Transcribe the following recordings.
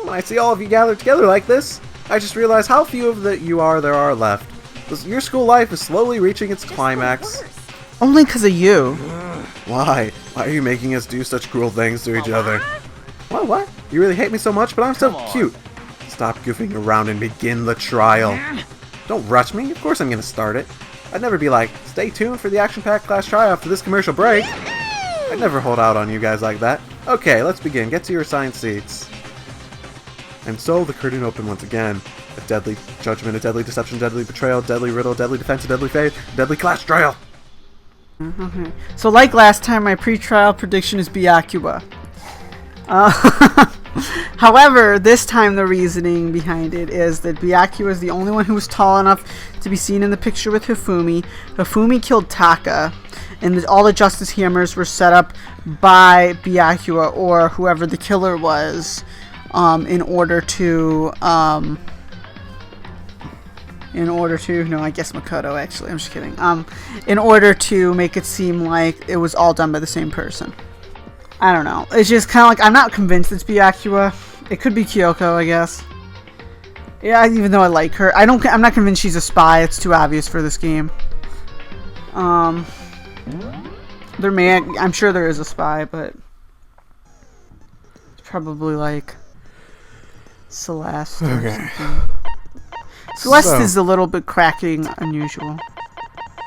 When I see all of you gathered together like this, I just realize how few of there are left. Your school life is slowly reaching its climax. Only because of you. Why? Why are you making us do such cruel things to each other? What? You really hate me so much, but I'm so cute. Stop goofing around and begin the trial. Don't rush me. Of course I'm going to start it. I'd never be like, stay tuned for the action-packed class try after this commercial break. I'd never hold out on you guys like that. Okay, let's begin. Get to your assigned seats. And so the curtain opened once again. A deadly judgment, a deadly deception, deadly betrayal, deadly riddle, deadly defense, a deadly faith, deadly class trial. Okay. So like last time, my pre-trial prediction is Byakuya. However, this time the reasoning behind it is that Byakuya is the only one who was tall enough to be seen in the picture with Hifumi. Hifumi killed Taka, and all the Justice Hammers were set up by Byakuya or whoever the killer was, in order to no, I guess Makoto actually. I'm just kidding. In order to make it seem like it was all done by the same person. I don't know. It's just kind of like, I'm not convinced it's Byakuya. It could be Kyoko, I guess. Yeah, even though I like her. I'm not convinced she's a spy. It's too obvious for this game. I'm sure there is a spy, but it's probably like Celeste or something. Celeste is a little bit cracking unusual.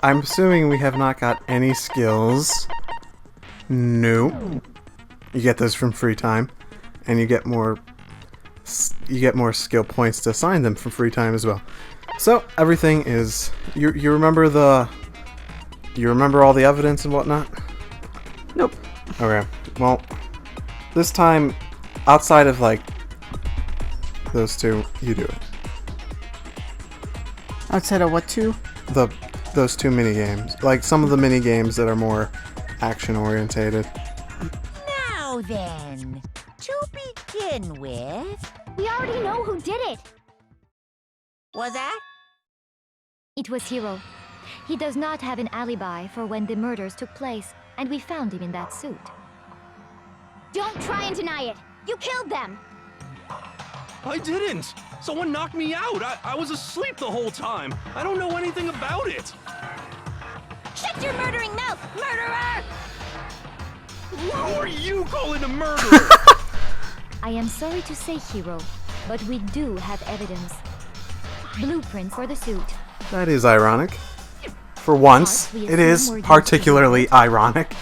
I'm assuming we have not got any skills. No. You get those from free time, and you get more skill points to assign them from free time as well. So everything is you remember all the evidence and whatnot? Nope. Okay. Well, this time outside of like those two, you do it. Outside of what two? Those two mini games, like some of the mini games that are more action orientated. Now then, to begin with, We already know who did it. was that? It was Hiro. He does not have an alibi for when the murders took place, and we found him in that suit. Don't try and deny it. You killed them. I didn't! Someone knocked me out! I was asleep the whole time! I don't know anything about it! Shut your murdering mouth, murderer! Who are you calling a murderer? I am sorry to say, Hiro, but we do have evidence. Blueprints for the suit. That is ironic. For once, it is particularly ironic.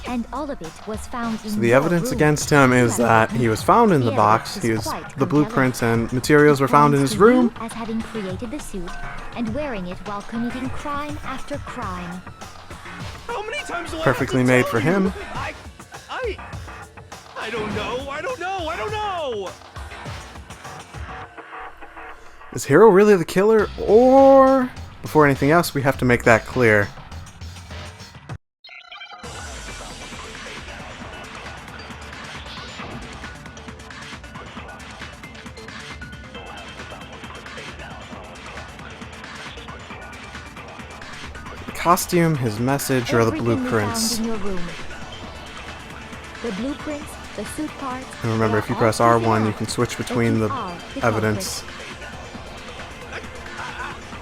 And all of it was found in So the your evidence room. against him is that he was found in the box. The blueprints and materials were found in his room. As having created the suit and wearing it while committing crime after crime. How many times do I Perfectly have to made tell for you? him. I don't know! Is Hiro really the killer, or... Before anything else, we have to make that clear. The costume, his message, or the Everything we blueprints. found in your room. The blueprints, the suit parts. And remember, they if you are press all proven R1, you out can switch that between you the are the evidence.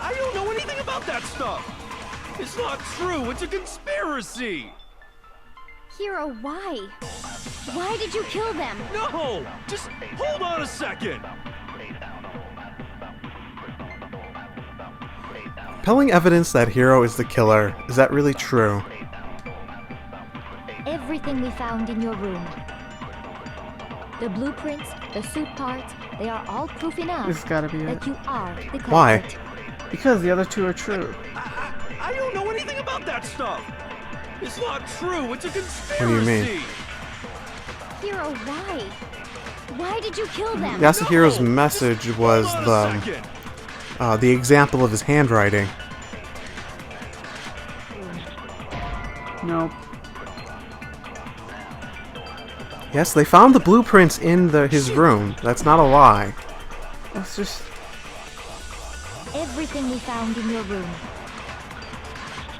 I don't know anything about that stuff! It's not true! It's a conspiracy! Hiro, why? Why did you kill them? No! Just hold on a second! Compelling evidence that Hiro is the killer. Is that really true? Everything we found in your room. The blueprints, the suit parts, they are all proof enough This has gotta be it. that you are the culprit. Why? Because the other two are true. I don't know anything about that stuff! It's not true! It's a conspiracy! What do you mean? Hiro, why? Why did you kill them? Yasuhiro's No! message Just was hold on a second. the example of his handwriting. Nope. Yes, they found the blueprints in his room. That's not a lie. It's just... Everything we found in your room.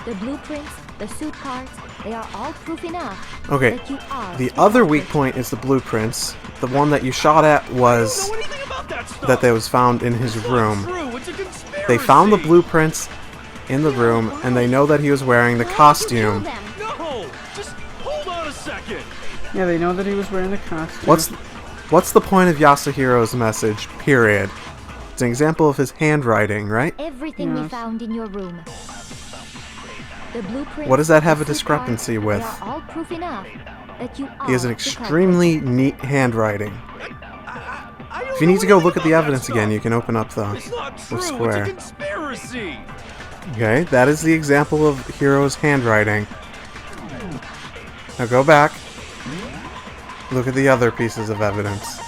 The blueprints, the suit parts, they are all proof enough Okay, that you are the other weak point is the blueprints. The one that you shot at was Know anything about that stuff? that was found in his It's not room. true. It's a conspiracy. They found the blueprints in the room, and they know that he was wearing the costume. No, just hold on a second. Yeah, they know that he was wearing the costume. What's the point of Yasuhiro's message, period? It's an example of his handwriting, right? everything we Yes. found in your room. The blueprints, What does that have the a suit discrepancy parts, with? They are all proof enough that you are He has an the extremely neat handwriting. I don't If you know need to go anything look at the about that evidence again, stuff. you can open up the It's not true. square. It's a conspiracy. Okay, that is the example of Hiro's handwriting. Now go back. Look at the other pieces of evidence.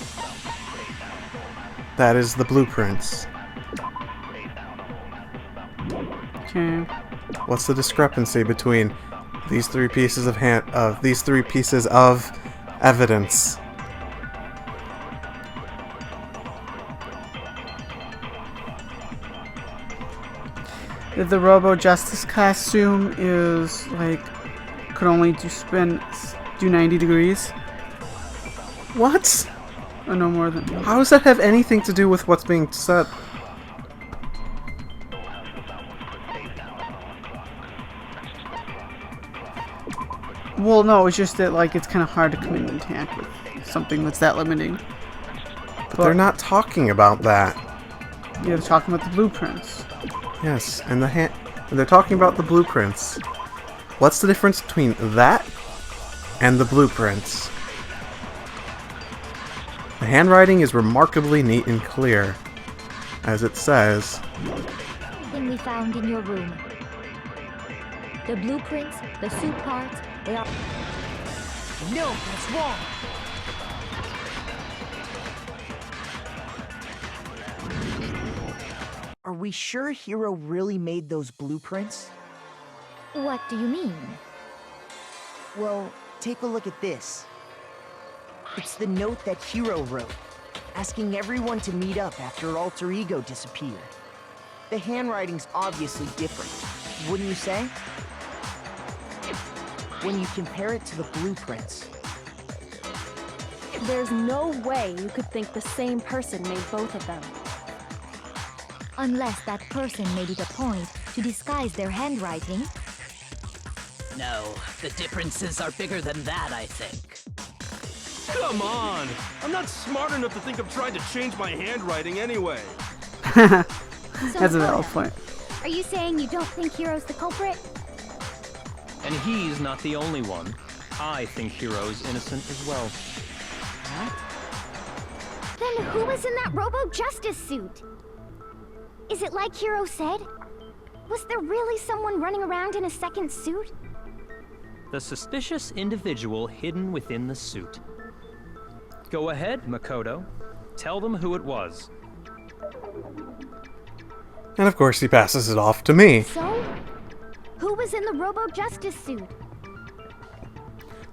That is the blueprints. Okay. What's the discrepancy between these three pieces of evidence? If the Robo Justice costume is like could only do 90 degrees, What? or no more than. How does that have anything to do with what's being said? Well, no, it's just that like it's kind of hard to come in contact with something that's that limiting. But they're not talking about that. Yeah, they're talking about the blueprints. Yes, and they're talking about the blueprints. What's the difference between that and the blueprints? The handwriting is remarkably neat and clear, as it says. thing we found in your room. The blueprints, the suit parts, they are... No, that's wrong. Are we sure Hiro really made those blueprints? What do you mean? Well, take a look at this. It's the note that Hiro wrote, asking everyone to meet up after Alter Ego disappeared. The handwriting's obviously different, wouldn't you say? When you compare it to the blueprints. There's no way you could think the same person made both of them. Unless that person made it a point to disguise their handwriting. No, the differences are bigger than that, I think. Come on. I'm not smart enough to think of trying to change my handwriting anyway. So That's a valid Koda, point. Are you saying you don't think Hiro's the culprit? And he's not the only one. I think Hiro's innocent as well. Then who was in that Robo-Justice suit? Is it like Hiro said? Was there really someone running around in a second suit? The suspicious individual hidden within the suit. Go ahead, Makoto. Tell them who it was. And of course he passes it off to me. So, who was in the Robo-Justice suit?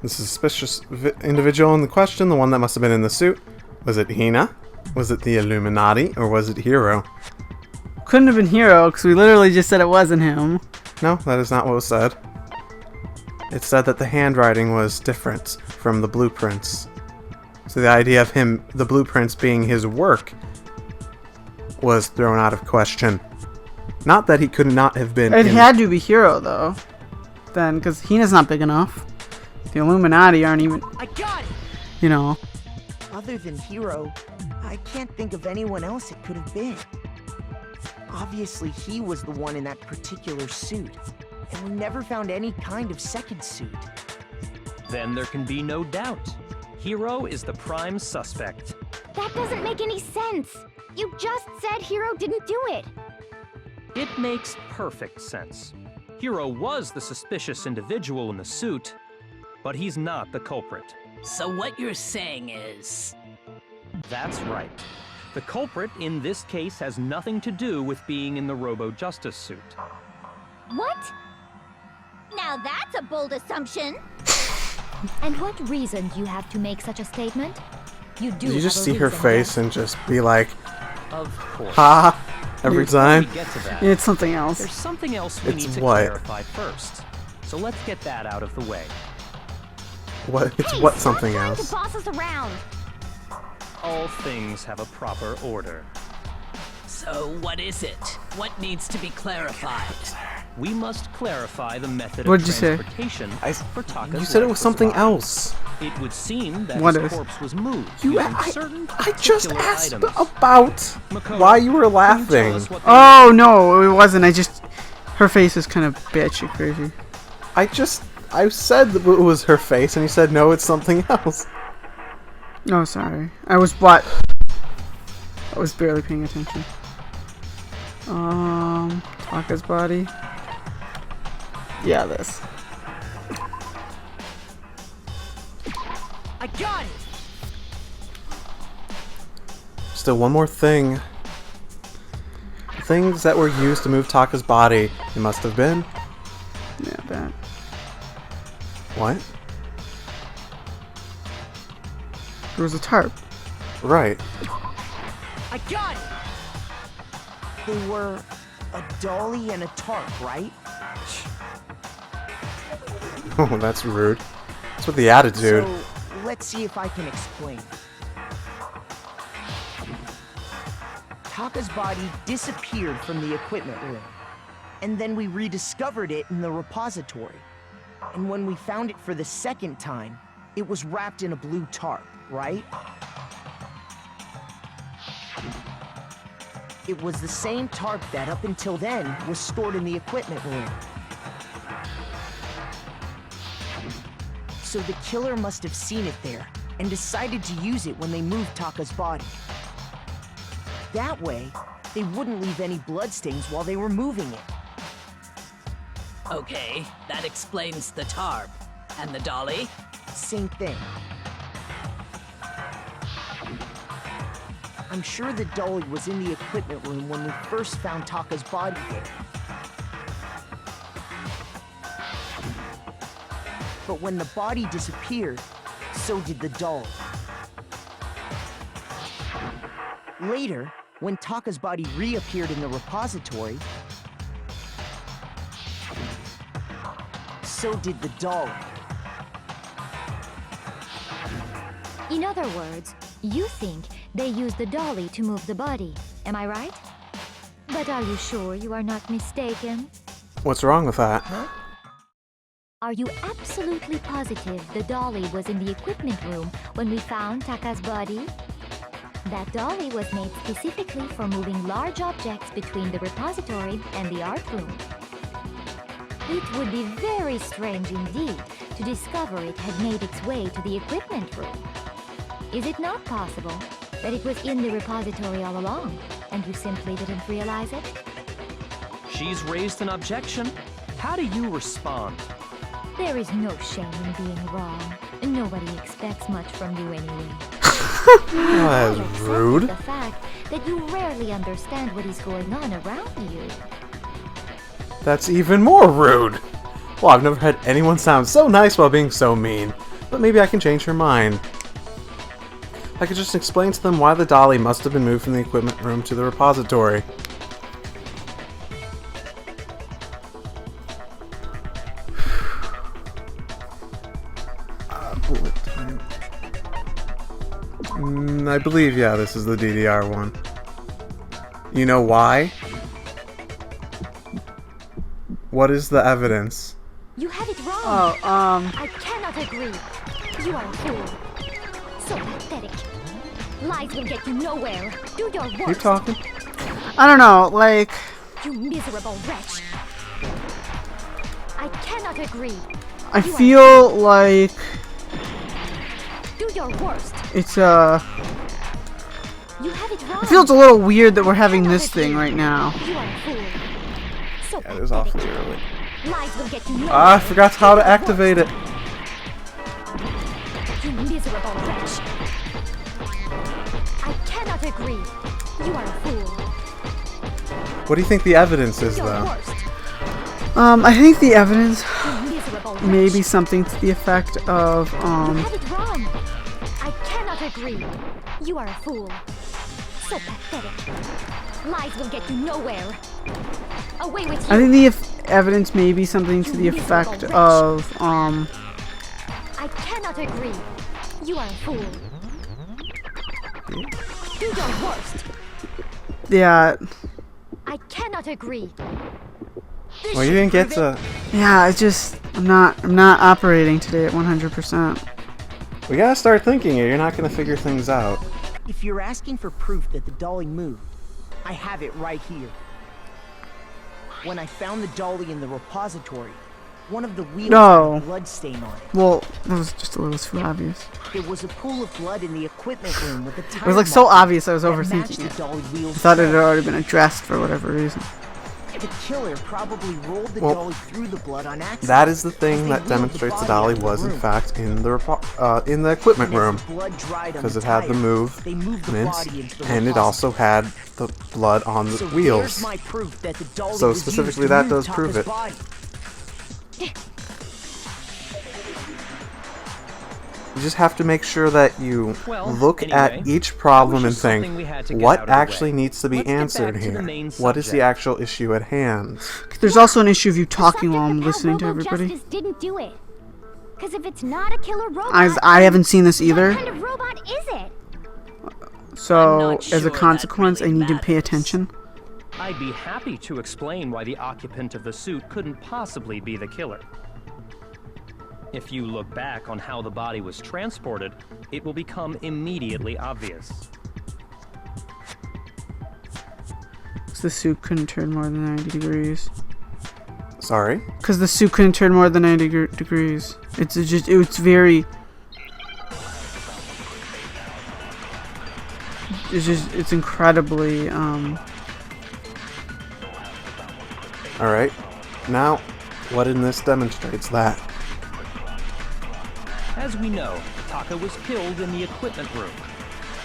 The suspicious individual in the question, the one that must have been in the suit, was it Hina? Was it the Illuminati? Or was it Hiro? Couldn't have been Hiro, because we literally just said it wasn't him. No, that is not what was said. It said that the handwriting was different from the blueprints. So the idea of the blueprints being his work, was thrown out of question. Not that he could not have been It in- had to be Hiro, though. Then, because Hina's not big enough. The Illuminati aren't even, I got it! you know. Other than Hiro, I can't think of anyone else it could have been. Obviously, he was the one in that particular suit, and we never found any kind of second suit. Then there can be no doubt. Hiro is the prime suspect. That doesn't make any sense. You just said Hiro didn't do it. It makes perfect sense. Hiro was the suspicious individual in the suit, but he's not the culprit. So what you're saying is... That's right. The culprit in this case has nothing to do with being in the Robo-Justice suit. What? Now that's a bold assumption. And what reason do you have to make such a statement? You do. Did you just have see a her reason, face yes. and just be like, Of course. ha, Every Before time. we get to that, It's something else. there's something else we It's need to what? clarify first. So let's get that out of the way. What? It's Hey, what stop something trying else? to boss us around. All things have a proper order. So what is it? What needs to be clarified? We must clarify the method What'd of you say? transportation for Taka's You said it was lifeless something body. else. It would seem that What his is? corpse was moved You, using certain I just particular asked items. about Makoto, why you were can you tell laughing. us what they Oh no, it wasn't. Her face is kind of bitchy crazy. I said that it was her face, and you said no, it's something else. Oh, sorry. I was what? I was barely paying attention. Taka's body. Yeah, this. I got it! Still one more thing. The things that were used to move Taka's body. It must have been. Yeah, that. What? There was a tarp. Right. I got it! They were a dolly and a tarp, right? Oh, that's rude. What's with the attitude? So, let's see if I can explain. Taka's body disappeared from the equipment room, and then we rediscovered it in the repository. And when we found it for the second time, it was wrapped in a blue tarp, right? It was the same tarp that up until then was stored in the equipment room. So the killer must have seen it there and decided to use it when they moved Taka's body. That way, they wouldn't leave any bloodstains while they were moving it. Okay, that explains the tarp. And the dolly? Same thing. I'm sure the dolly was in the equipment room when we first found Taka's body there. But when the body disappeared, so did the dolly. Later, when Taka's body reappeared in the repository, so did the dolly. In other words, you think they used the dolly to move the body, am I right? But are you sure you are not mistaken? What's wrong with that? Are you absolutely positive the dolly was in the equipment room when we found Taka's body? That dolly was made specifically for moving large objects between the repository and the art room. It would be very strange indeed to discover it had made its way to the equipment room. Is it not possible that it was in the repository all along, and you simply didn't realize it? She's raised an objection. How do you respond? There is no shame in being wrong. Nobody expects much from you anyway. Oh, that's Except rude. the fact that you rarely understand what is going on around you. That's even more rude. Well, I've never had anyone sound so nice while being so mean. But maybe I can change her mind. I could just explain to them why the dolly must have been moved from the equipment room to the repository. Bullet time. I believe, yeah, this is the DDR one. You know why? What is the evidence? You have it wrong. Oh, I cannot agree. You are a fool. So pathetic. Lies will get you nowhere. Do your worst. Keep talking. I don't know, like, You miserable wretch. I cannot agree. I feel like Do your worst. it's, You have it wrong. it feels a little weird that we're having this thing right now. You are a fool. So Yeah, it was pathetic. awfully early. Lies will get you nowhere. Ah, I forgot how to activate it. You miserable wretch. I cannot agree. You are a fool. What do you think the evidence is, Your though? worst. I think the evidence You miserable wretch. may be something to the effect of, You have it wrong. I cannot agree. You are a fool. So pathetic. Lies will get you nowhere. Away with I you. think the evidence may be something to the effect of, I cannot agree. You are a fool. Do your worst. yeah, I cannot agree. Well, you didn't get to... yeah, it's just, I'm not operating today at 100%. We gotta start thinking here. You're not gonna figure things out. If you're asking for proof that the dolly moved, I have it right here. When I found the dolly in the repository, one of the wheels had a blood stain on it. Well, that was just a little too obvious. There was a pool of blood in the equipment room with the tire It was like so marks obvious I was that matched overthinking the it. dolly wheel's I thought it had tread. already been addressed for whatever reason. The killer probably rolled the Well, dolly through the blood on accident. That is the as thing they that wheeled demonstrates the body out dolly of the was, in room. fact, in the equipment And as room. the blood dried on Because the it had the tire, they moved the movements, body into the and it also had the blood on the So wheels. there's my proof that the dolly So was specifically used to that move does prove Taka's it. body. You just have to make sure that you Well, look anyway, at each problem that and was just something we think, had to get out what of the way. actually needs to be Let's get answered back to the here? main What is the subject. actual issue at hand? There's also an issue of you The talking while I'm subject of listening to how everybody. Robo-Justice didn't do it. Because if it's not a killer robot, I haven't seen this what either, kind of robot is it? so I'm not as sure a that consequence, really I need to pay matters. attention. I'd be happy to explain why the occupant of the suit couldn't possibly be the killer. If you look back on how the body was transported, it will become immediately obvious. Because the suit couldn't turn more than 90 degrees. Sorry? Because the suit couldn't turn more than 90 degrees. It's just, it's very... It's just, it's incredibly, Alright. Now, what in this demonstrates that? As we know, Taka was killed in the equipment room.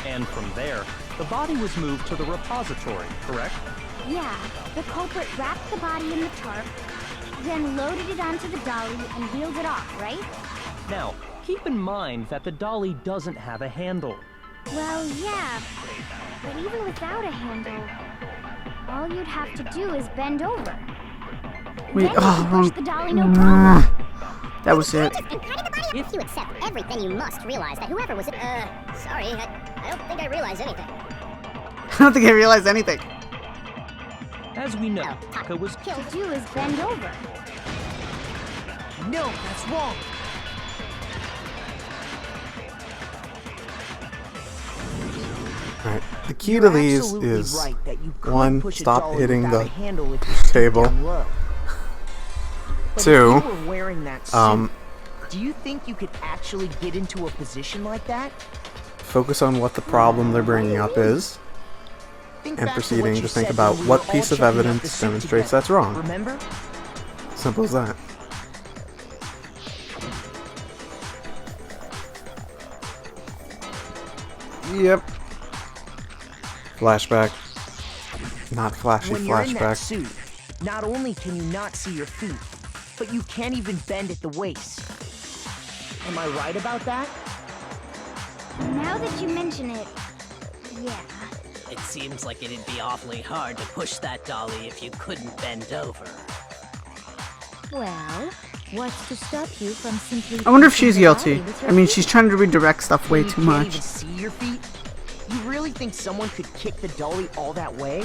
And from there, the body was moved to the repository, correct? Yeah, the culprit wrapped the body in the tarp, then loaded it onto the dolly and wheeled it off, right? Now, keep in mind that the dolly doesn't have a handle. Well, yeah, but even without a handle, all you'd have to do is bend over. wait, Then you oh, can wrong. push the dolly, no problem. That was it. If you accept everything, you must realize that whoever was... sorry, I don't think I realize anything. I don't think I realized anything. As we know, Taka was All to do is bend over. No, that's wrong. Alright. The key You're to these absolutely is, right that you could one, push a stop dolly hitting without the a handle if you stoop table. down low. But Two, if you were wearing that suit, do you think you could actually get into a position like that? focus on what the problem they're bringing up is, Think and back to proceeding what you to think said about when we what were all piece of checking out the evidence suit demonstrates together. that's wrong. Remember? Simple as that. Yep. Flashback. Not flashy When you're in that flashback. suit, not only can you not see your feet, but you can't even bend at the waist. Am I right about that? Now that you mention it, yeah. It seems like it'd be awfully hard to push that dolly if you couldn't bend over. Well, what's to stop you from simply... I wonder if pushing she's the guilty. dolly with your I mean, feet? she's trying to redirect stuff way When you too can't much. even see your feet? You really think someone could kick the dolly all that way?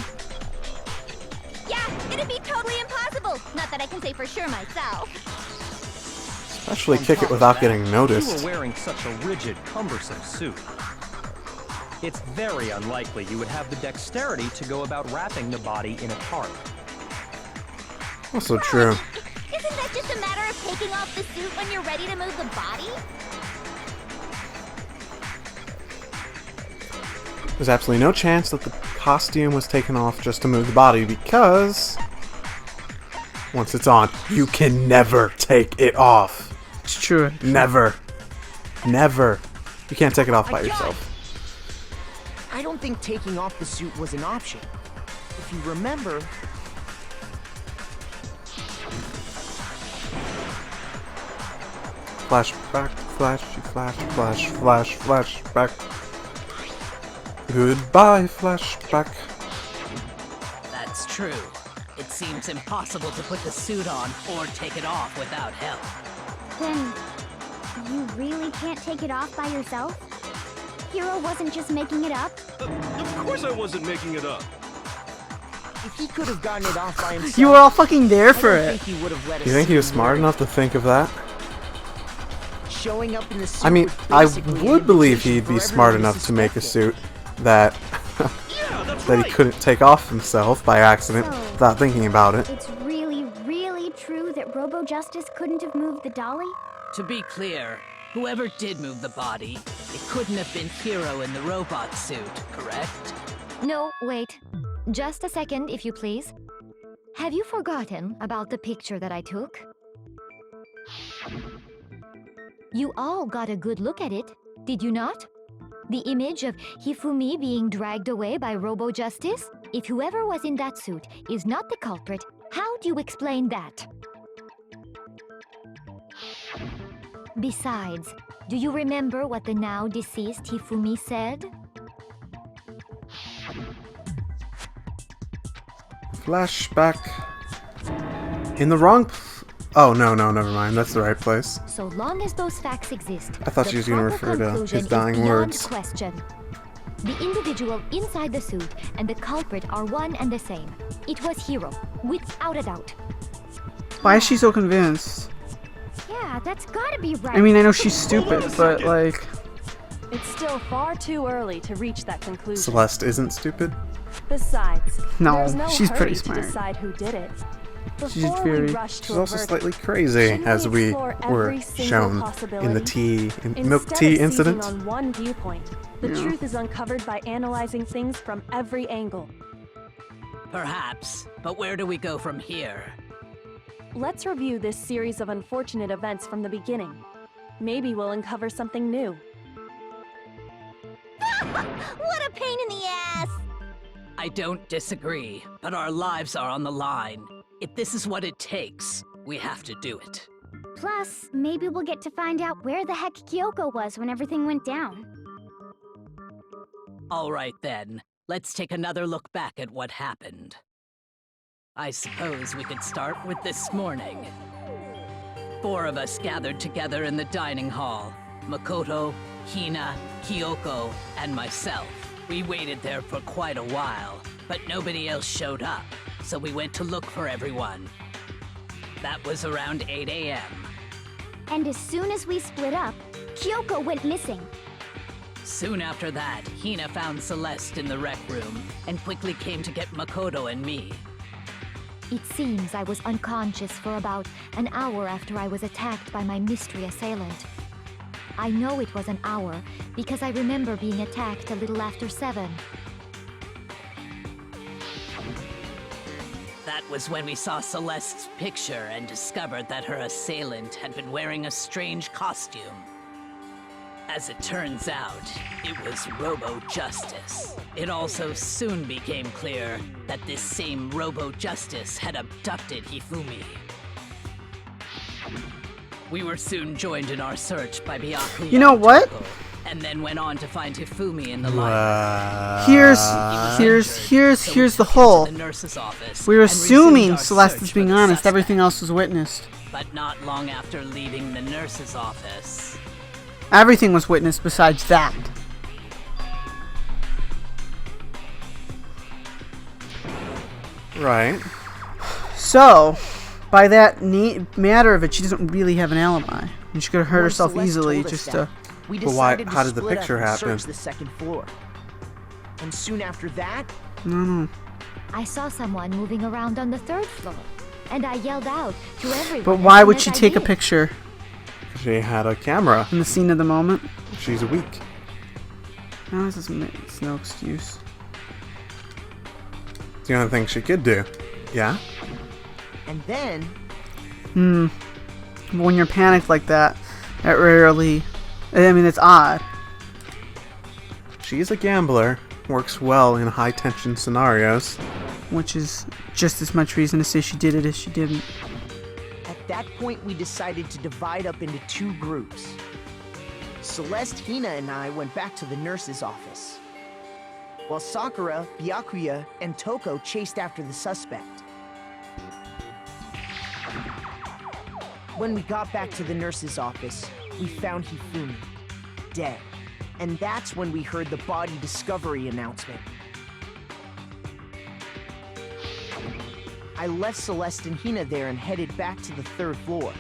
Yeah, it'd be totally impossible. Not that I can say for sure myself. Especially kick it without getting you noticed. were wearing such a rigid, cumbersome suit. It's very unlikely you would have the dexterity to go about wrapping the body in a tarp. Also true. Isn't that just a matter of taking off the suit when you're ready to move the body? There's absolutely no chance that the costume was taken off just to move the body because once it's on, you can never take it off. It's true. Never. Never. You can't take it off by I got yourself. I don't think taking off the suit was an option. If you remember, Flashback, flashy, flash, flash, flash, flashback. Goodbye, flashback. true. It seems impossible to put the suit on or take it off without help. Then, you really can't take it off by yourself? Hiro wasn't just making it up? Of course I wasn't making it up. If he could have gotten it off by himself, You were all fucking there for I don't it. think he would have let us You think he was see him smart wear it. enough to think of that? Showing up in the suit I mean, was I basically would an believe invitation he'd for be smart everyone to enough to make a suspect suit that Yeah, that's that he right. couldn't take off himself by accident So- without thinking about it. It's really, really true that Robo-Justice couldn't have moved the dolly? To be clear, whoever did move the body, it couldn't have been Hiro in the robot suit, correct? No, wait. Just a second, if you please. Have you forgotten about the picture that I took? You all got a good look at it, did you not? The image of Hifumi being dragged away by Robo-Justice? If whoever was in that suit is not the culprit, how do you explain that? Besides, do you remember what the now deceased Hifumi said? Flashback. In the wrong. Oh no, never mind. That's the right place. So long as those facts exist, I thought the she was gonna proper refer to conclusion his is dying beyond words. question. The individual inside the suit and the culprit are one and the same. It was Hiro, without a doubt. Why is she so convinced? Yeah, that's gotta be right. I mean, I know she's stupid, but like, It's still far too early to reach that conclusion. Celeste isn't stupid. Besides, No, there's no she's hurry pretty to smart. decide who did it. She's Before very- we rush to She's a also verdict, slightly crazy, shouldn't as we explore were every single shown in the possibility? milk Instead tea of seizing incident. on one viewpoint, the Yeah. truth is uncovered by analyzing things from every angle. Perhaps, but where do we go from here? Let's review this series of unfortunate events from the beginning. Maybe we'll uncover something new. What a pain in the ass! I don't disagree, but our lives are on the line. If this is what it takes, we have to do it. Plus, maybe we'll get to find out where the heck Kyoko was when everything went down. All right then, let's take another look back at what happened. I suppose we could start with this morning. 4 of us gathered together in the dining hall. Makoto, Hina, Kyoko, and myself. We waited there for quite a while, but nobody else showed up, so we went to look for everyone. That was around 8 a.m. And as soon as we split up, Kyoko went missing. Soon after that, Hina found Celeste in the rec room and quickly came to get Makoto and me. It seems I was unconscious for about an hour after I was attacked by my mystery assailant. I know it was an hour because I remember being attacked a little after 7. That was when we saw Celeste's picture and discovered that her assailant had been wearing a strange costume. As it turns out, it was Robo-Justice. It also soon became clear that this same Robo-Justice had abducted Hifumi. We were soon joined in our search by Byakuya You know what? Otoko, and then went on to find Hifumi in the library. here's So we the took him to whole. the nurse's office We were and resumed assuming our Celeste search is for being the honest. suspect. Everything else was witnessed. But not long after leaving the nurse's office, Everything was witnessed besides that. Right. So, by that matter of it, she doesn't really have an alibi. And she could have hurt When herself Celeste easily told us just that, to. we But why- decided to how did the split up picture and happen? search the second floor. And soon after that, No. I saw someone moving around on the 3rd floor, and I yelled out to everyone. But as why soon would as she I take a did. picture She had a camera. in the scene of the moment? She's weak. No, this isn't. It's no excuse. It's the only thing she could do. Yeah? and then When you're panicked like that, that rarely. I mean, it's odd. She's a gambler. Works well in high-tension scenarios. Which is just as much reason to say she did it as she didn't. at that point we decided to divide up into 2 groups. Celeste, Hina, and I went back to the nurse's office. while Sakura, Byakuya, and Toko chased after the suspect. When we got back to the nurse's office, we found Hifumi, dead. And that's when we heard the body discovery announcement. I left Celeste and Hina there and headed back to the 3rd floor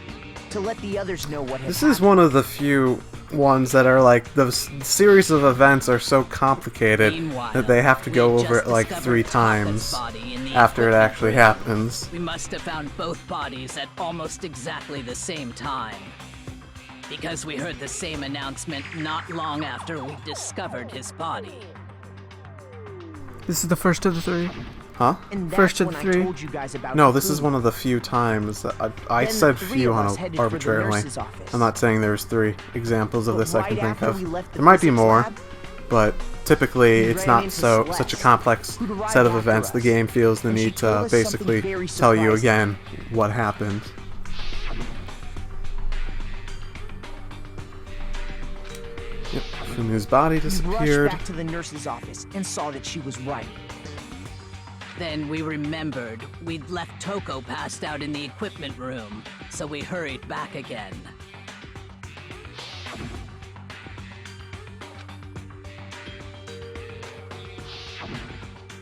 to let the others know what had This happened. is one of the few ones that are like, the series of events are so complicated that they have to go over it like 3 times after it actually happens. We must have found both bodies at almost exactly the same time. Because we heard the same announcement not long after we discovered his body. This is the first of the 3. Huh? And that's First of when the I 3. told you guys about No, this is Hifumi. one of the few times that I Then said the 3 few of on us headed for the arbitrarily. nurse's office. I'm not saying there's 3 examples of But this I can right think after of. we left the There might be physics more, lab, but typically we it's ran not into such a Celeste, complex who'd arrived set of after events. The us, game feels the and she need told to us something basically very tell you surprising. again what happened. Yep, Fumi's body we rushed disappeared. back to the nurse's office and saw that she was right. Then we remembered we'd left Toko passed out in the equipment room, so we hurried back again.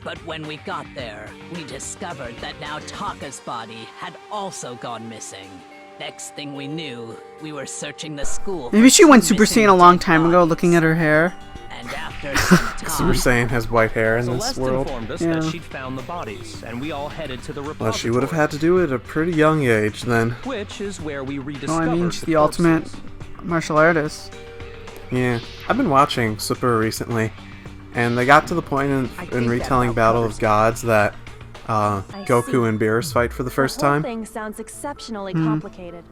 But when we got there, we discovered that now Taka's body had also gone missing. Next thing we knew, we were searching the school. Maybe for she went two Super missing Saiyan a long dead time ago bodies. looking at her hair. And after some Super time, Saiyan has white hair in this Celeste world. informed us Yeah. that she'd found the bodies, and we all headed to the repository. Well, she would have had to do it at a pretty young age then. Which is where we Oh, rediscovered I mean, she's the ultimate corpses. martial artist. Yeah, I've been watching Super recently, and they got to the point I in think that retelling about Battle covers of Gods that Goku see. and Beerus fight for the first The whole time. thing sounds exceptionally complicated.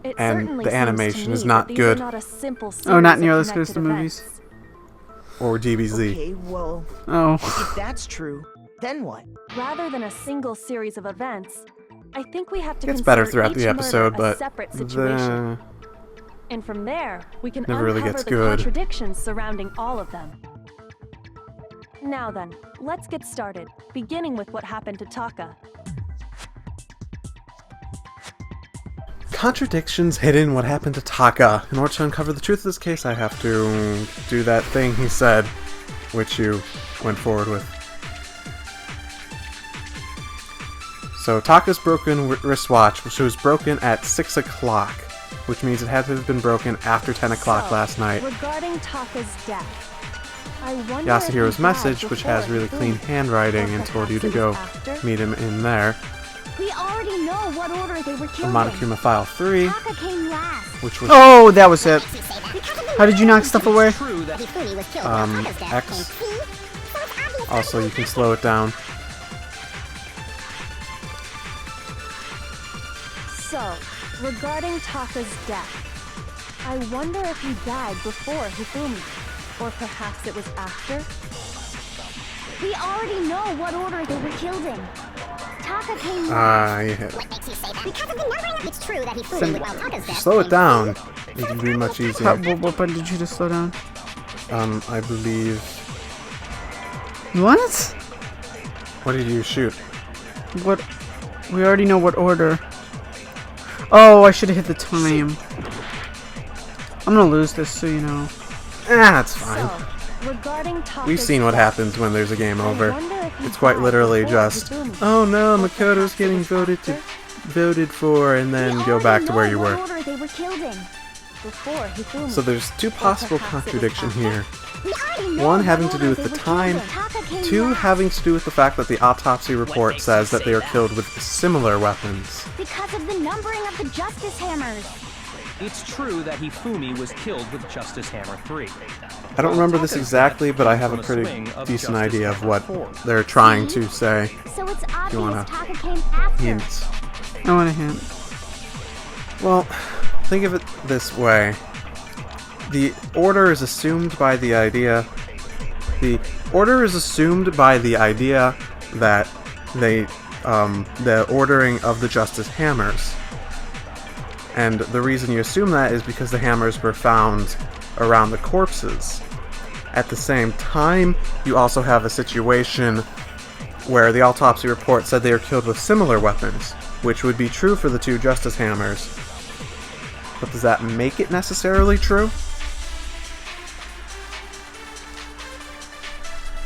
It And certainly the seems animation to is me not that these good. Are not a simple Oh, not series nearly of as good as the connected movies. events. Or DBZ. Okay, well, Oh. if that's true, then what? Rather than a single series of events, I think we have to Gets consider better throughout each the episode, murder but a separate situation. the... And from there, we can Never really uncover gets the good. contradictions surrounding all of them. Now then, let's get started, beginning with what happened to Taka. Contradictions hidden what happened to Taka. In order to uncover the truth of this case, I have to do that thing he said, which you went forward with. So Taka's broken wristwatch, which was broken at 6 o'clock, which means it had to have been broken after 10 o'clock So, last night. Regarding Taka's death, I wonder if he Yasuhiro's died message, which has before really he clean died. handwriting, Or and told you to perhaps it go was after? meet him in there. We already know what order they were The killed in. Monokuma File 3, Taka came last. which was Oh, that was it. Makes you say that. Because of the How did you knock stuff away? True that Hifumi was killed while Taka's death X. came C, so it's obvious also, you can slow it down. So, regarding Taka's death, I wonder if he died before Hifumi, or perhaps it was after? We already know what order they were killed in. Taka came last. Ah, you hit. What makes you say that? Because of the numbering of... It's true that Hifumi, Send- while Taka's death Slow it came down. C, It would be much How, easier. what button did you just slow down? I believe... What? What did you shoot? What? We already know what order. Oh, I should have hit the time. I'm gonna lose this, so you know. That's fine. So, regarding Taka's We've seen what death, happens when there's a game I over. wonder if he It's quite died literally before just, Hifumi. oh no, Or Makoto's perhaps it getting was voted for, and then We go already back to where know you what were. order they were killed in. Before Hifumi. So there's 2 possible perhaps it was contradiction after? here. We already know One what having to order do with they the were killed time, in. Taka came 2 last. having to do with the fact that the autopsy report makes says you that say they are that? killed with similar weapons. Because of the numbering of the Justice Hammers. it's true that Hifumi was killed with Justice Hammer 3. I don't remember this Taka's exactly, death but I came have a from pretty swing of decent Justice idea of Hammer what 4. they're trying to say. So it's you wanna obvious Taka came after. Hints. I want a hint. Well, think of it this way. The order is assumed by the idea... The order is assumed by the idea that the ordering of the Justice Hammers. And the reason you assume that is because the hammers were found around the corpses. At the same time, you also have a situation where the autopsy report said they were killed with similar weapons, which would be true for the two Justice Hammers. But does that make it necessarily true?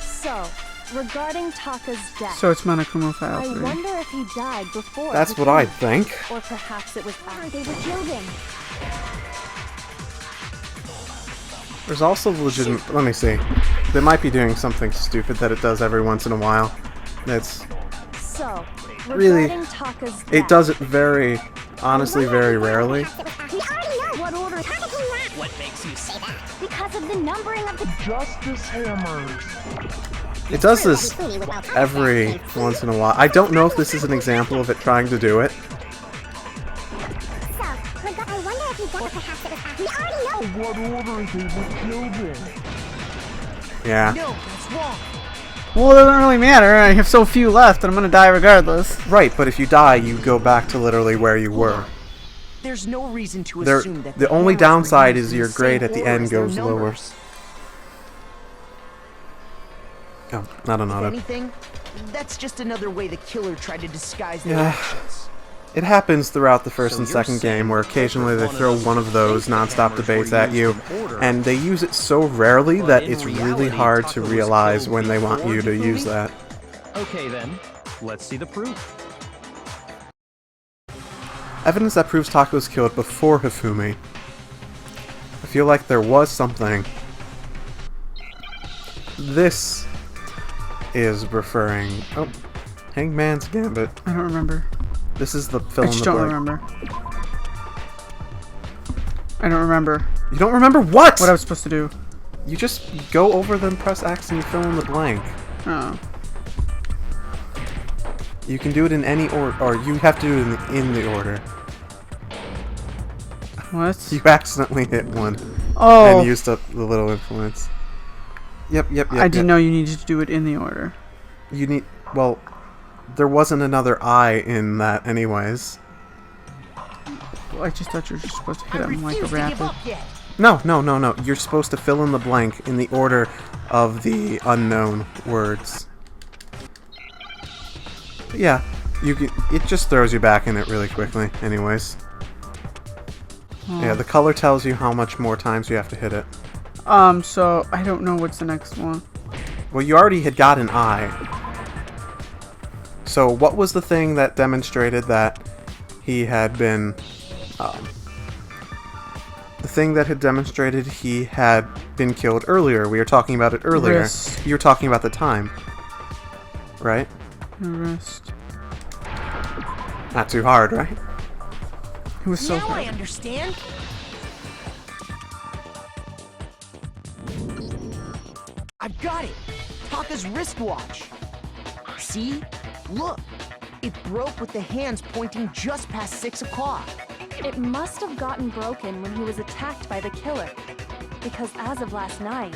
So, regarding Taka's death, So it's Monokuma File I 3. wonder if he died before. That's he what I killed think. him, or perhaps it was after. They were killed him. There's also legitimate... Let me see. They might be doing something stupid that it does every once in a while. It's... So, Really, regarding Taka's death, it does it very... Honestly, very rarely. We already know what order Taka came back. What makes you say that? Because of the numbering of the It does this every once in a while. I don't know if this is an example of it trying to do it. So, I wonder if he got perhaps it was after. We already know. Yeah. No, that's wrong. Well, it doesn't really matter. I have so few left, and I'm gonna die regardless. Right, but if you die, you go back to literally where you were. There's no reason to There, assume that the only hammers were downside used is in your the grade same at the order end as their goes lower. numbers. Oh, not an If auto. anything, that's just another way the killer tried to disguise their Yeah. actions. It happens throughout the first So and you're second saying game where occasionally they throw one of those non-stop hammers debates were at you, used in order. and they use it so rarely But that in it's really reality, hard to Taka was realize killed when they want before you to Hifumi? use that. Okay then, let's see the proof. Evidence that proves Taka was killed before Hifumi. I feel like there was something. This is referring... Oh, Hangman's Gambit. I don't remember. This is the fill I in just the don't blank. remember. I don't remember You don't remember what? what I was supposed to do. You just go over them, press X, and you fill in the blank. Oh. You can do it in any order, or you have to do it in the order. What? You accidentally hit one Oh. and used up the little influence. Yep. I didn't know you needed to do it in the order. You need... Well, there wasn't another I in that anyways. Well, I just thought you were just supposed to I hit him like a refuse to give rapid. up yet. No. You're supposed to fill in the blank in the order of the unknown words. Yeah, you can, it just throws you back in it really quickly anyways. Yeah, the color tells you how much more times you have to hit it. So I don't know what's the next one. Well, you already had got an I. So what was the thing that demonstrated that he had been... the thing that had demonstrated he had been killed earlier. We were talking about it earlier. Wrist. You were talking about the time. Right? The wrist. Not too hard, right? It was so Now I hard. understand. I've got it. Taka's wristwatch. See? Look. It broke with the hands pointing just past 6 o'clock. It must have gotten broken when he was attacked by the killer. Because as of last night,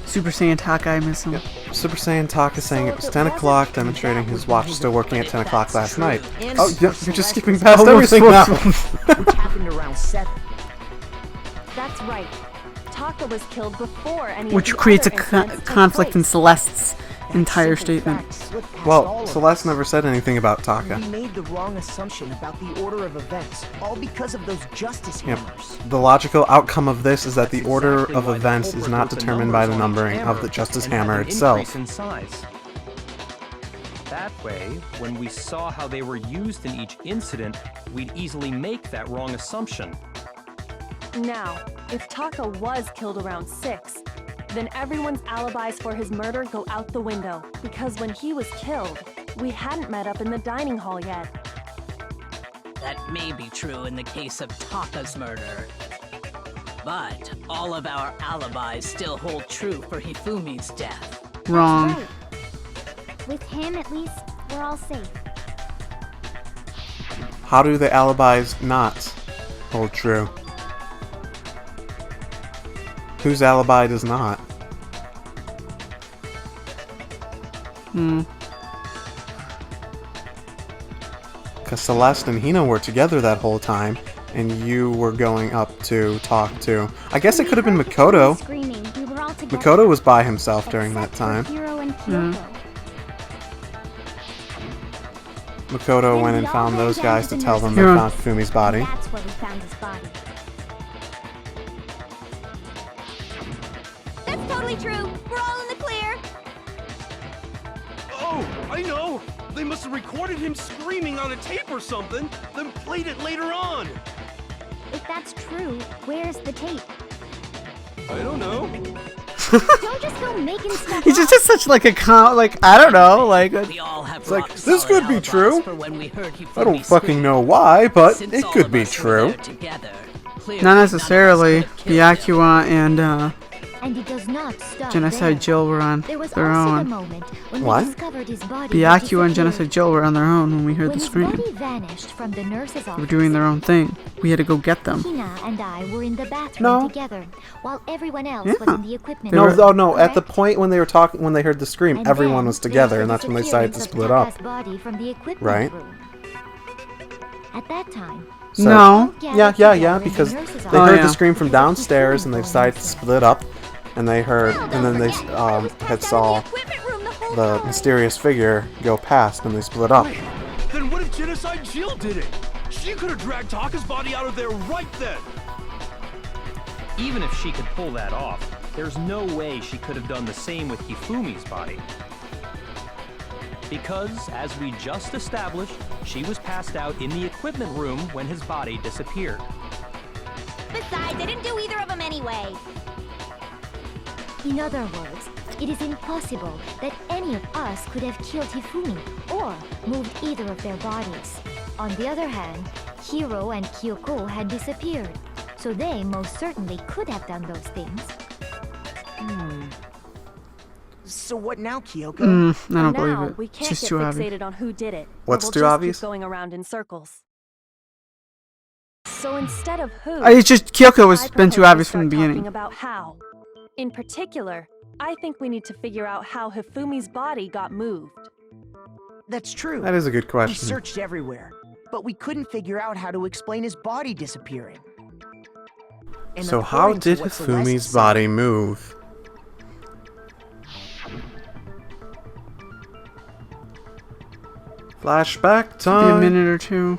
Super Saiyan Taka, I miss him. Super Saiyan Taka saying it was 10 o'clock, demonstrating his watch was still working at 10 o'clock last night. Oh, yeah, you're just skipping past Oh, everything we're now! Which happened around 7. that's right. Taka was killed before any of Which the creates a other incidents took conflict in place. Celeste's That entire simple statement. fact slipped past all Well, of Celeste us. never said anything about Taka. We made the wrong assumption about the order of events, all because of those justice Yep. hammers. The logical outcome of this is that the order Exactly of why the events is culprit not wrote the determined by the numbers on each numbering of hammer the Justice and had Hammer them itself. increase in size. That way, when we saw how they were used in each incident, we'd easily make that wrong assumption. Now, if Taka was killed around 6, then everyone's alibis for his murder go out the window. Because when he was killed, we hadn't met up in the dining hall yet. That may be true in the case of Taka's murder. But all of our alibis still hold true for Hifumi's death. Wrong. Right. With him, at least, we're all safe. How do the alibis not hold true? Whose alibi does not? because Celeste and Hina were together that whole time, and you were going up to talk to... I guess it could have been Makoto. Screaming, we were all together. Makoto was by himself during that time. Hiro and Kyoko. Makoto went and found those guys to tell them they found Fumi's body. That's where we found his body. That's totally true. We're all in the clear. Oh, I know! They must have recorded him screaming on a tape or something, then played it later on! If that's true, where's the tape? I don't know. Don't just go making stuff He's up. just such like a I don't know, like We all have It's like, rock this solid could be alibis true. for when we heard I don't Hifumi fucking scream. know why, but Since it all could of be us were true. there together, clearly not none of us necessarily. could have killed him. Byakuya and And it does not stop Genocide there. Jill were on There was their also the own. moment when What? we discovered his body. Byakuya and Genocide Jill were on their own when we heard When the his scream. body vanished from the nurse's They office. were doing their own thing. We had to go get them. Hina and I were in the bathroom No. together, while everyone else Yeah. was in the equipment No, room. no, at the correct? point when they were talking, when they heard the scream, And everyone then was there together, the and that's when they decided to disappearance split of up. Taka's body from the equipment Right. room. At that time, So, No. Yeah, because they Oh, heard yeah. the scream from downstairs, and they decided to split up, and they heard, and then they had saw the mysterious figure go past, and they split up. Wait, then what if Genocide Jill did it? She could have dragged Taka's body out of there right then! Even if she could pull that off, there's no way she could have done the same with Hifumi's body. Because, as we just established, she was passed out in the equipment room when his body disappeared. Besides, I didn't do either of them anyway. in other words, it is impossible that any of us could have killed Hifumi or moved either of their bodies. On the other hand, Hiro and Kyoko had disappeared, so they most certainly could have done those things. So what now, Kyoko? I don't now, believe it. we It's can't just get too obvious. fixated on who did it. or What's we'll too just obvious? Keep going around in circles. So instead of who, It's just Kyoko has I been too propose we obvious from the start talking beginning. about how. In particular, I think we need to figure out how Hifumi's body got moved. That's true. That is a good We question. searched everywhere, but we couldn't figure out how to explain his body disappearing. And So how according to did what Celeste Hifumi's said, body move? Flashback Be a time. minute or two.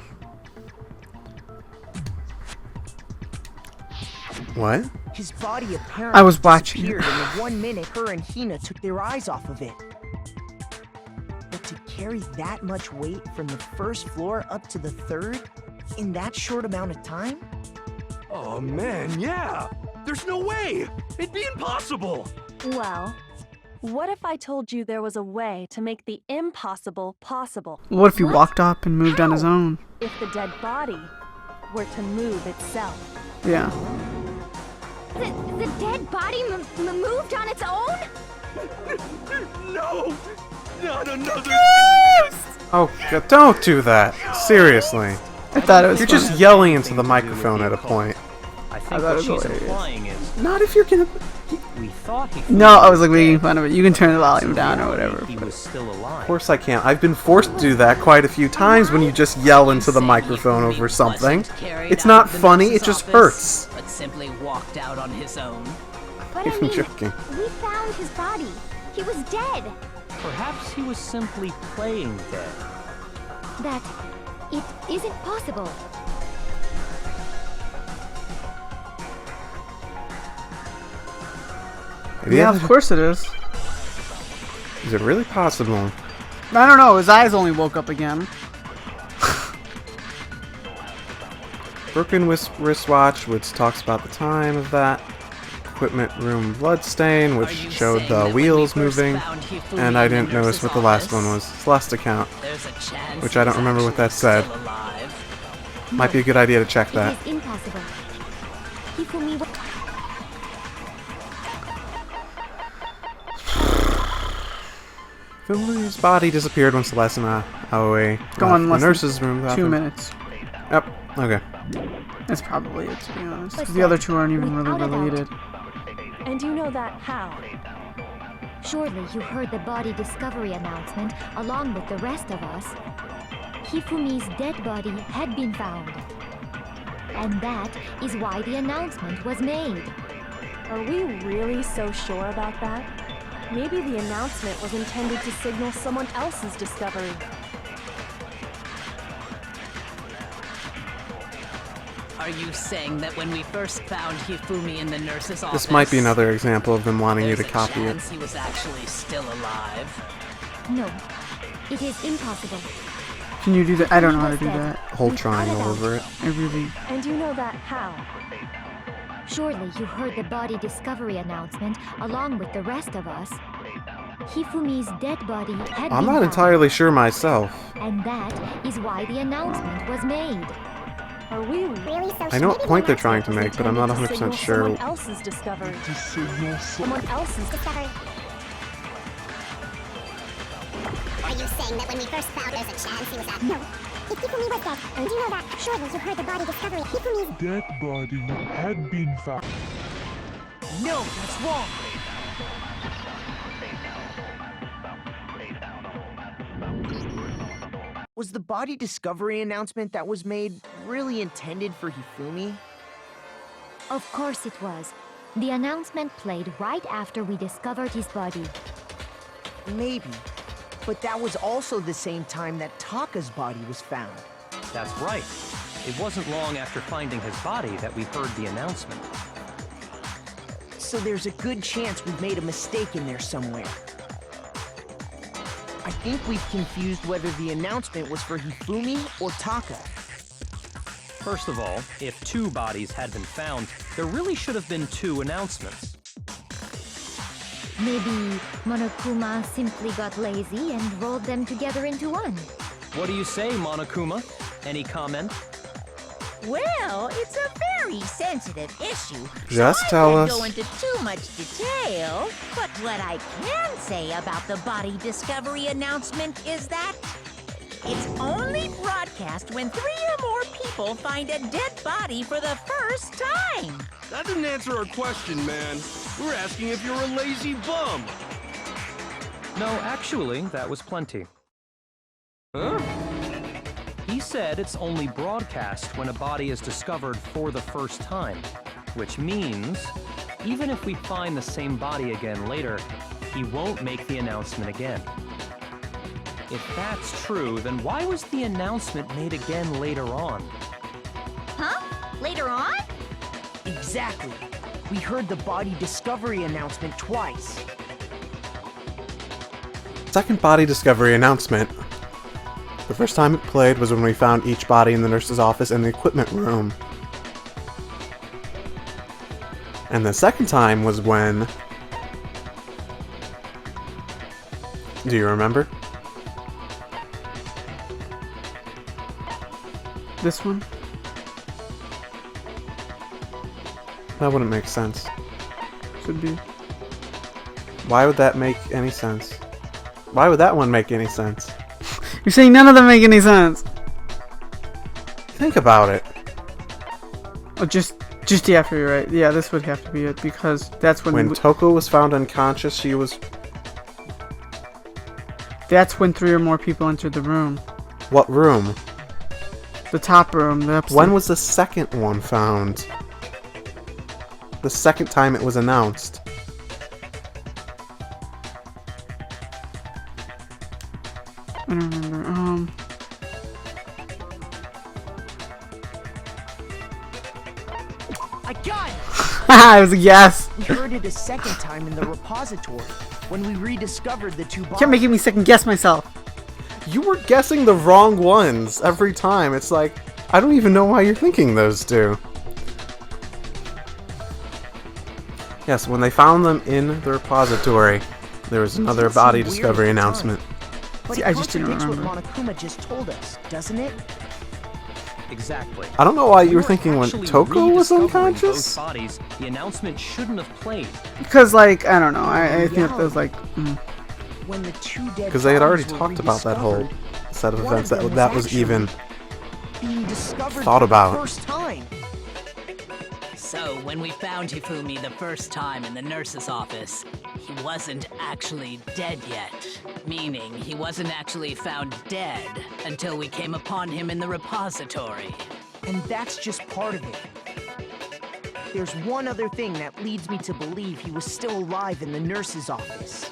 What? His body apparently I was watching it. disappeared in the 1 minute her and Hina took their eyes off of it. But to carry that much weight from the first floor up to the third in that short amount of time? Oh man, yeah! There's no way! It'd be impossible! Well, what if I told you there was a way to make the impossible possible? What if he walked up and moved on his own? If the dead body were to move itself. Yeah. The dead body moved on its own? No! Not another... Oh, God, don't do that. Seriously. I thought it was You're funny. just yelling into the microphone at a point. I I think thought what it was she's hilarious. implying is Not if you're gonna... we thought he. No, I was like making fun of it. You can turn the volume down or whatever. He was still alive. Of course I can't. I've been forced to do that quite a few times when you just yell into the microphone over something. It's not funny, it just hurts. But simply walked out on his own. But I I'm mean, joking. we found his body. He was dead. Perhaps he was simply playing dead. That it isn't possible. Yeah, of course it is. Is it really possible? I don't know. His eyes only woke up again. Broken wristwatch, which talks about the time of that. Equipment room bloodstain, Are which you showed saying the that when we wheels first moving. found Hifumi And I in the didn't notice nurse's what the last one office, was. Celeste account. There's a chance Which I don't he's remember what that actually said. still alive. Might be a good idea to check that. It is impossible. Hifumi wa- Fumi's body disappeared when Celeste and Aoi Go left on, the less than nurse's room. 2 bathroom. minutes. Yep. Okay. That's probably it, to be honest. 'Cause But the other two aren't even without really a doubt. related. And you know that how? Surely you heard the body discovery announcement along with the rest of us. Hifumi's dead body had been found. And that is why the announcement was made. Are we really so sure about that? Maybe the announcement was intended to signal someone else's discovery. Are you saying that when we first found Hifumi in the nurse's office... This might be another example of them wanting you to there's a copy it. chance he was actually still alive? No, it is impossible. Can you do that? I don't know how to do that. Hold triangle over it. I really... And you know that how? Surely you heard the body discovery announcement along with the rest of us. Hifumi's dead body had I'm been not found. entirely sure myself. And that is why the announcement was made. Are we Really so I know what maybe point the they're trying to announcement make, but I'm not intended to 100% signal sure. someone else's discovery? Someone else's discovery. Are you saying that when we first found there's a chance he was at... No. If Hifumi was dead, and you know that, surely you heard the body discovery. Hifumi's Dead body had been found. No, that's wrong. Was the body discovery announcement that was made really intended for Hifumi? Of course it was. The announcement played right after we discovered his body. Maybe. But that was also the same time that Taka's body was found. That's right. It wasn't long after finding his body that we heard the announcement. So there's a good chance we've made a mistake in there somewhere. I think we've confused whether the announcement was for Hifumi or Taka. First of all, if 2 bodies had been found, there really should have been 2 announcements. Maybe Monokuma simply got lazy and rolled them together into one. What do you say, Monokuma? Any comment? Well, it's a very sensitive issue. Just so tell I us. can't go into too much detail, but what I can say about the body discovery announcement is that it's only broadcast when 3 or more people find a dead body for the first time. That didn't answer our question, man. We're asking if you're a lazy bum. No, actually, that was plenty. Huh? He said it's only broadcast when a body is discovered for the first time, which means even if we find the same body again later, he won't make the announcement again. If that's true, then why was the announcement made again later on? Huh? Later on? Exactly. We heard the body discovery announcement twice. Second body discovery announcement. The first time it played was when we found each body in the nurse's office in the equipment room. And the second time was when... Do you remember? This one? That wouldn't make sense. Should be. Why would that make any sense? Why would that one make any sense? You're saying none of them make any sense. Think about it. Oh, just yeah, you're right. Yeah, this would have to be it because that's When Toko was found unconscious, she was... That's when 3 or more people entered the room. What room? The top room. The upstairs. When was the second one found? The second time it was announced. I don't remember. I got it! It was a yes. We heard it a second time in the repository when we rediscovered the 2 bodies. You're making me second guess myself. You were guessing the wrong ones every time. It's like, I don't even know why you're thinking those 2. Yes, when they found them in the repository, there was another body discovery announcement. But See, it I just didn't contradicts remember. what Monokuma just told us, doesn't it? Exactly. I don't know why you were weren't thinking when actually Toko was rediscovering unconscious. Both bodies, the announcement shouldn't have played. Because, like, I don't know. I think that was like... When the 2 dead Because they had already bodies were talked about that whole rediscovered, set of one events of them that was actually even being discovered thought for about. the first time. So, when we found Hifumi the first time in the nurse's office, he wasn't actually dead yet. Meaning, he wasn't actually found dead until we came upon him in the repository. And that's just part of it. There's one other thing that leads me to believe he was still alive in the nurse's office.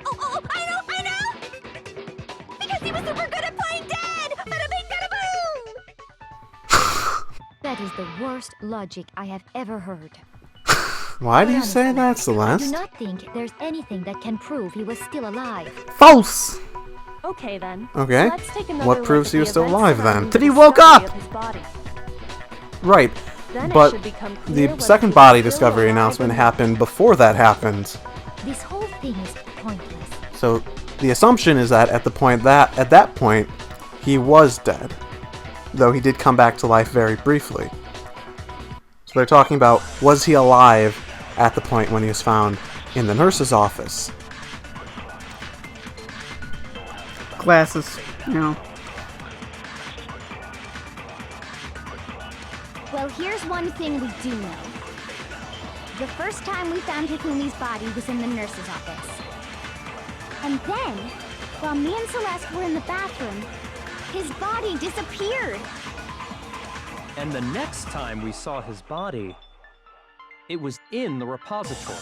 Oh, I know! Because he was super good at playing dead! Bada bing, bada boom! That is the worst logic I have ever heard. Why do you say that, I do Celeste? not think there's anything that can prove he was still alive. False! Okay then. Okay. Let's take another What look proves at he the was still events alive then? surrounding That the he woke discovery up! of his body. Right. Then it But should become clear the whether second he body was still discovery alive announcement or not. happened before that happened. This whole thing is pointless. So the assumption is that at that point, he was dead. Though he did come back to life very briefly. So they're talking about, was he alive at the point when he was found in the nurse's office? Glasses, you know. Well, here's one thing we do know. The first time we found Hifumi's body was in the nurse's office. And then, while me and Celeste were in the bathroom, his body disappeared. And the next time we saw his body, it was in the repository.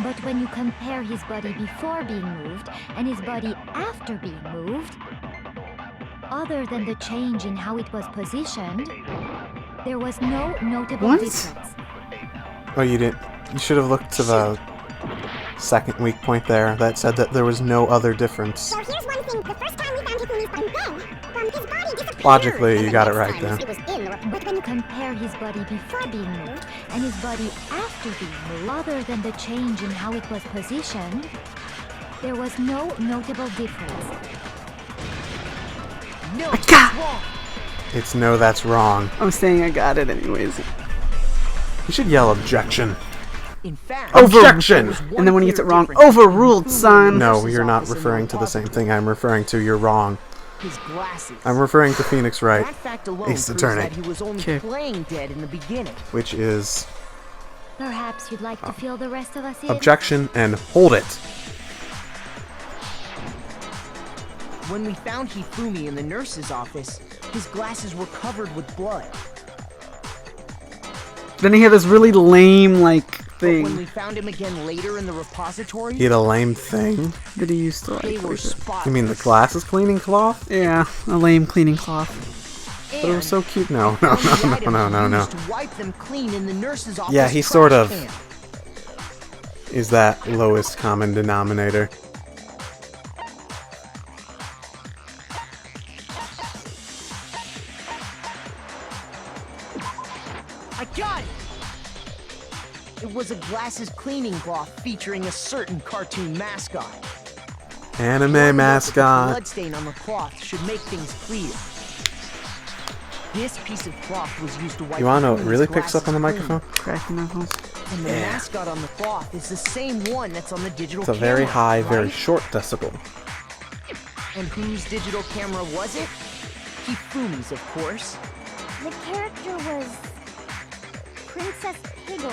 But when you compare his body before being moved and his body after being moved, other than the change in how it was positioned, there was no notable What? difference. Oh, you didn't. You should have looked to the second weak point there that said that there was no other difference. So here's one thing. The first time we found Hifumi's body, then, his body disappeared. Logically, And you the got it next right time there. It was in the But when you compare his body before being moved and his body after being moved, other than the change in how it was positioned, there was no notable difference. No, I got- wrong. It's no, that's wrong. I'm saying I got it anyways. You should yell objection. In fact, Objection! there was one And then when he gets it clear wrong, difference overruled, between son. the No, nurse's you're not office and referring to the same repository. thing I'm referring to. You're wrong. His glasses. I'm referring to Phoenix Wright, That fact alone Ace proves Attorney. that he was only Okay. playing dead in the beginning. which is Perhaps you'd like to fill the rest of us in? objection and hold it. When we found Hifumi in the nurse's office, his glasses were covered with blood. Then he had this really lame, like, But when we thing found him again later in the repository, He had a lame thing. that he used to, they like, were with it. spotless. You mean the glasses cleaning cloth? Yeah, a lame cleaning cloth. But it was so cute. No, no, no. To wipe them clean in the nurse's office. Yeah, he sort trash of can. is that lowest common denominator. I got it! It was a glasses cleaning cloth featuring a certain cartoon mascot. Anime The mascot. bloodstain on the cloth should make things clear. This piece of cloth was used to wipe You wanna know what Hifumi's really picks up on the glasses microphone? Cracking knuckles. clean. And the mascot on the cloth is the same one that's on the digital It's a camera. very high, very right? short decibel. And whose digital camera was it? Hifumi's, of course. The character was Princess Piggles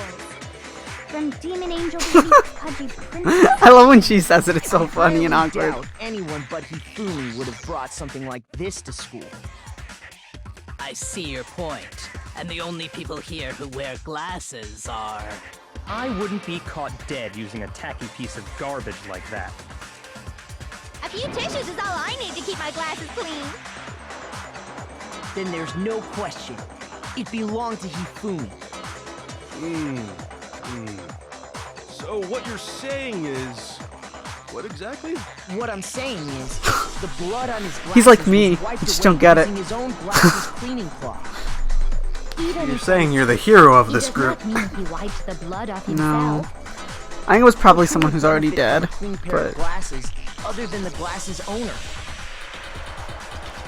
from Demon Angel Baby Pudgy Princess. I love when she says it, it's so I funny and highly awkward. doubt anyone but Hifumi would have brought something like this to school. I see your point. And the only people here who wear glasses are... I wouldn't be caught dead using a tacky piece of garbage like that. A few tissues is all I need to keep my glasses clean. Then there's no question. It belonged to Hifumi. So what you're saying is... What exactly? What I'm saying is, the blood on his glasses He's like me, was wiped I just away don't get it. using his own glasses cleaning cloth. Even You're if saying you're the hero of he this does group. not mean he wiped the blood off No. himself. I think it was probably someone who's already Benefit from dead, a clean pair of but glasses, other than the glasses owner.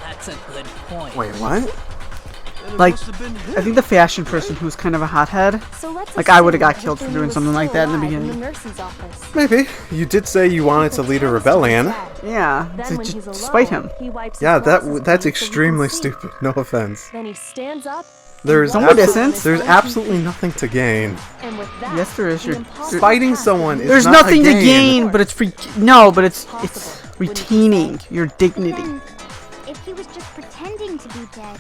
That's a good point. Wait, what? Then it Like, must have been him. I think the fashion person who's kind of a hothead, So let's like, I would've assume got killed for Hifumi doing was something like still that in the alive beginning. In the nurse's office. Maybe. You did say you wanted to lead a rebellion. yeah, Then to when he's just alone, spite him. he wipes his Yeah, glasses that's clean so he extremely can see. stupid. No offense. Then he stands up, There's No, it isn't. There's absolutely nothing to gain. And with that, Yes, there is. the You're impossible Fighting task someone is There's not nothing a to gain, but it's it's retaining your dignity. Then, if he was just pretending to be dead,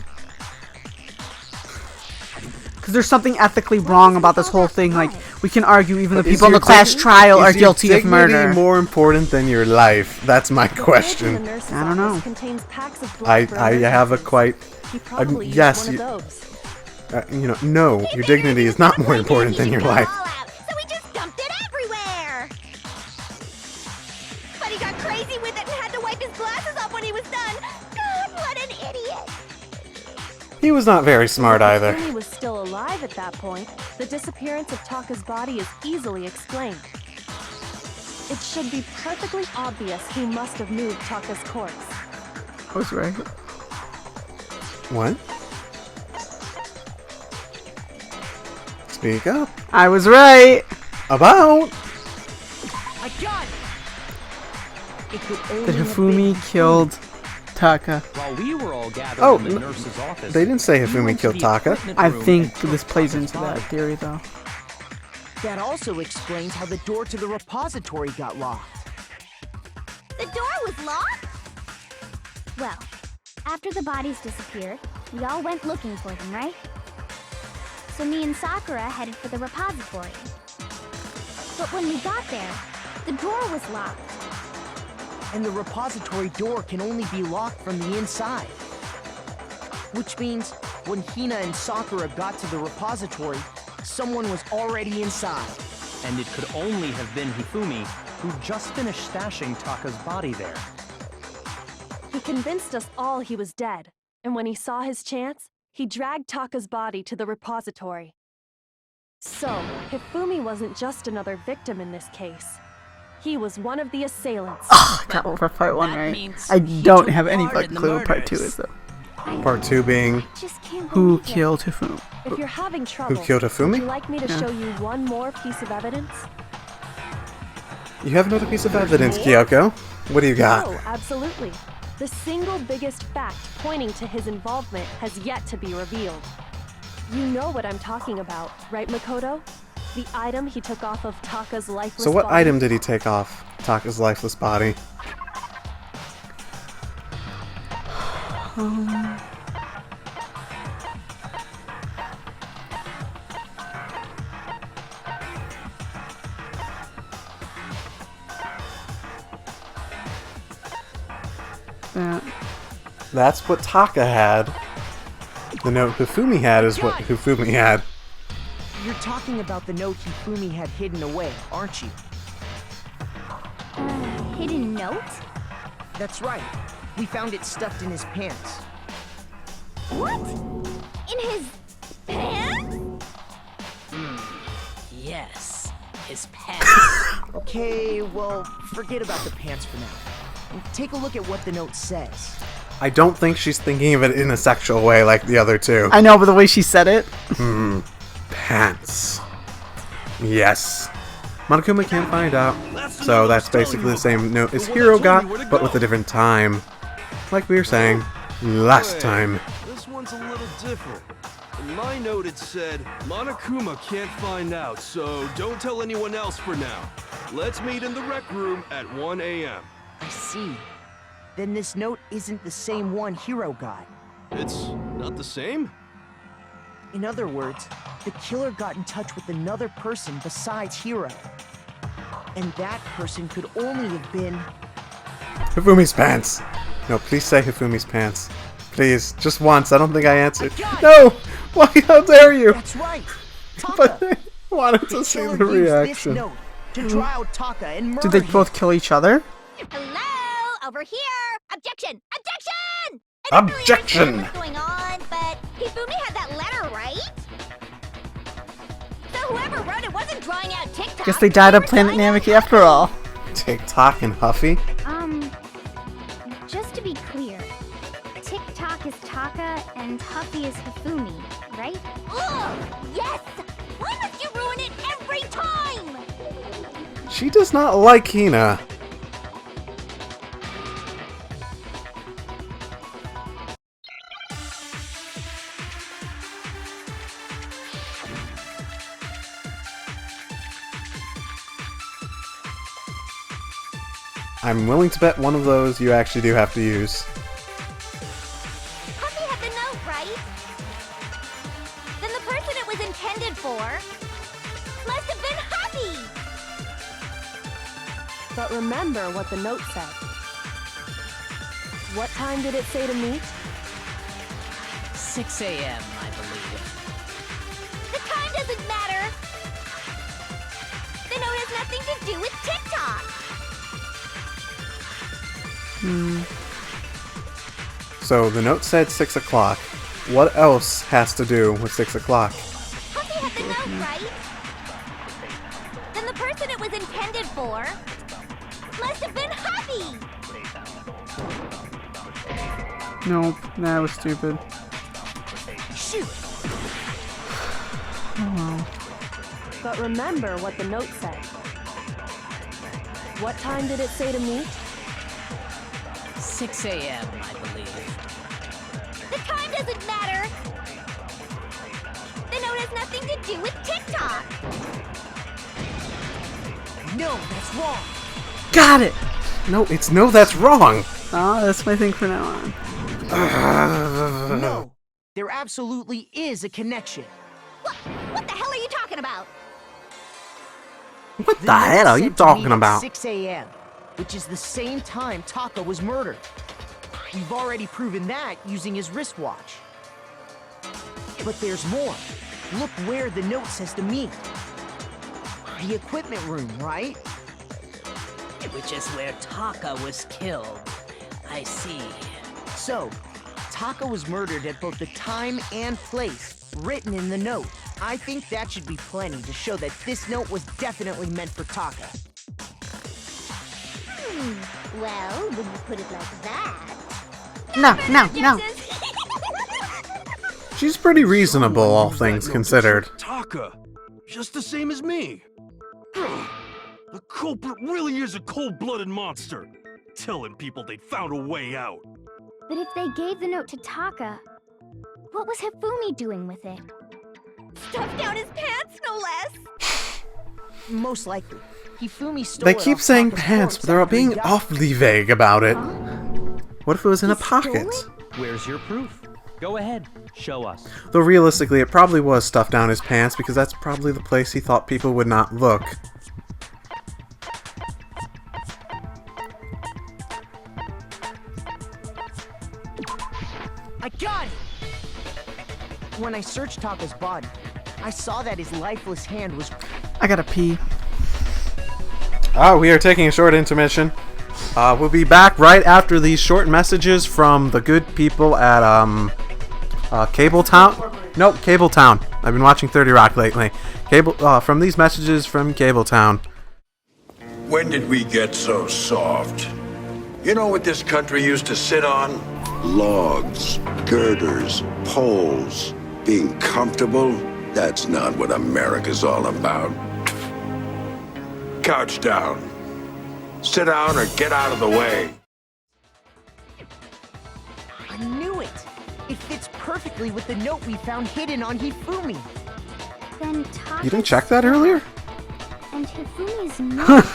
Because there's something ethically wrong about this whole thing. Like, we can argue even the Is people in your the class dig- trial are is your guilty of dignity murder. more important than your life? That's my question. I don't know. I have a quite yes. You know, no, your dignity is not more important than your life. so we just dumped it everywhere. But he got crazy with it and had to wipe his glasses off when he was done. God, what an idiot! He was not very smart either. If Hifumi was still alive at that point, the disappearance of Taka's body is easily explained. It should be perfectly obvious who must have moved Taka's corpse. I was right. What? Speak up. I was right. About? I got it! It could That only have Hifumi been killed Taka. While we were all gathered Oh, in the no, nurse's office, they didn't say we Hifumi went to killed the Taka. equipment I room think and took this plays Taka's into that body. theory, though. That also explains how the door to the repository got locked. The door was locked? Well, after the bodies disappeared, we all went looking for them, right? So me and Sakura headed for the repository. But when we got there, the door was locked. And the repository door can only be locked from the inside. Which means when Hina and Sakura got to the repository, someone was already inside. And it could only have been Hifumi, who just finished stashing Taka's body there. He convinced us all he was dead, and when he saw his chance, he dragged Taka's body to the repository. So, Hifumi wasn't just another victim in this case. He was one of the assailants. I got over part 1 that right. means I he don't took have any part fucking in the clue what part 2 murders. is, though. Part 2 being Just can't Who believe it. killed Hifumi? If you're having trouble, killed Hifumi? would you like me to Yeah. show you one more piece of evidence? You have another piece of evidence, Kyoko. What do you got? Oh, absolutely. The single biggest fact pointing to his involvement has yet to be revealed. You know what I'm talking about, right, Makoto? The item he took off of Taka's lifeless So what body. item did he take off Taka's lifeless body? Yeah. That's what Taka had. The note Hifumi had is what Hifumi had. You're talking about the note Hifumi had hidden away, aren't you? Hidden note? That's right. We found it stuffed in his pants. What? In his pants? Yes, his pants. Okay, well, forget about the pants for now. Take a look at what the note says. I don't think she's thinking of it in a sexual way like the other two. I know, but the way she said it. Pants. Yes. Monokuma can't find out. So that's basically the same note as Hiro got, but with a different time. Like we were saying last time. This one's a little different. In my note it said, Monokuma can't find out, so don't tell anyone else for now. Let's meet in the rec room at 1 a.m. I see. Then this note isn't the same one Hiro got. It's not the same? In other words, the killer got in touch with another person besides Hiro. And that person could only have been... Hifumi's pants. No, please say Hifumi's pants. Please, just once. I don't think I answered. No! Why? How dare you? That's right! But Taka! I wanted to The see killer the used reaction. this note to draw out Taka and murder Did they him. both kill each other? Hello? Over here! Objection! Objection! I don't really Objection! understand what's going on, but Hifumi had that letter, right? So whoever wrote it wasn't drawing out TikTok. Guess they died were on Planet drawing out Namek after all. TikTok and Huffy? Just to be clear, TikTok is Taka and Huffy is Hifumi, right? Ugh! Yes! Why must you ruin it every time? She does not like Hina. I'm willing to bet one of those you actually do have to use. Puppy had the note, right? Then the person it was intended for must have been Happy! But remember what the note said. What time did it say to meet? 6 a.m., I believe. The time doesn't matter! The note has nothing to do with TikTok! So the note said 6 o'clock. What else has to do with 6 o'clock? Puppy had the note, right? Then the person it was intended for must have been Happy! Nope, that was stupid. Shoot! Oh well. But remember what the note said. What time did it say to meet? 6 a.m., I believe. The time doesn't matter! The note has nothing to do with TikTok! No, that's wrong. Got it! No, it's no, that's wrong! Oh, that's my thing for now on. No, there absolutely is a connection. What the hell are you talking about? What the hell are you talking about? 6 a.m., which is the same time Taka was murdered. We've already proven that using his wristwatch. But there's more. Look where the note says to meet. The equipment room, right? Which is where Taka was killed. I see. So, Taka was murdered at both the time and place written in the note. I think that should be plenty to show that this note was definitely meant for Taka. Well, when you put it like that... No. She's pretty reasonable, all things considered. Taka, just the same as me. Ugh, the culprit really is a cold-blooded monster, telling people they'd found a way out. But if they gave the note to Taka, what was Hifumi doing with it? Stuffed down his pants, no less! Most likely. Hifumi stole They it keep off saying Taka's pants, corpse but they're after he being died. awfully vague about it. What if it was in a pocket? Where's your proof? Go ahead, show us. Though realistically, it probably was stuffed down his pants because that's probably the place he thought people would not look. I got it! When I searched Taka's body, I saw that his lifeless hand was... I gotta pee. We are taking a short intermission. We'll be back right after these short messages from the good people at, Cable Town? Nope, Cable Town. I've been watching 30 Rock lately. From these messages from Cable Town. When did we get so soft? You know what this country used to sit on? Logs, girders, poles. Being comfortable? That's not what America's all about. Couch down. Sit down or get out of the way. I knew it! It fits perfectly with the note we found hidden on Hifumi. Then Taka... You didn't check that earlier? And Hifumi's note...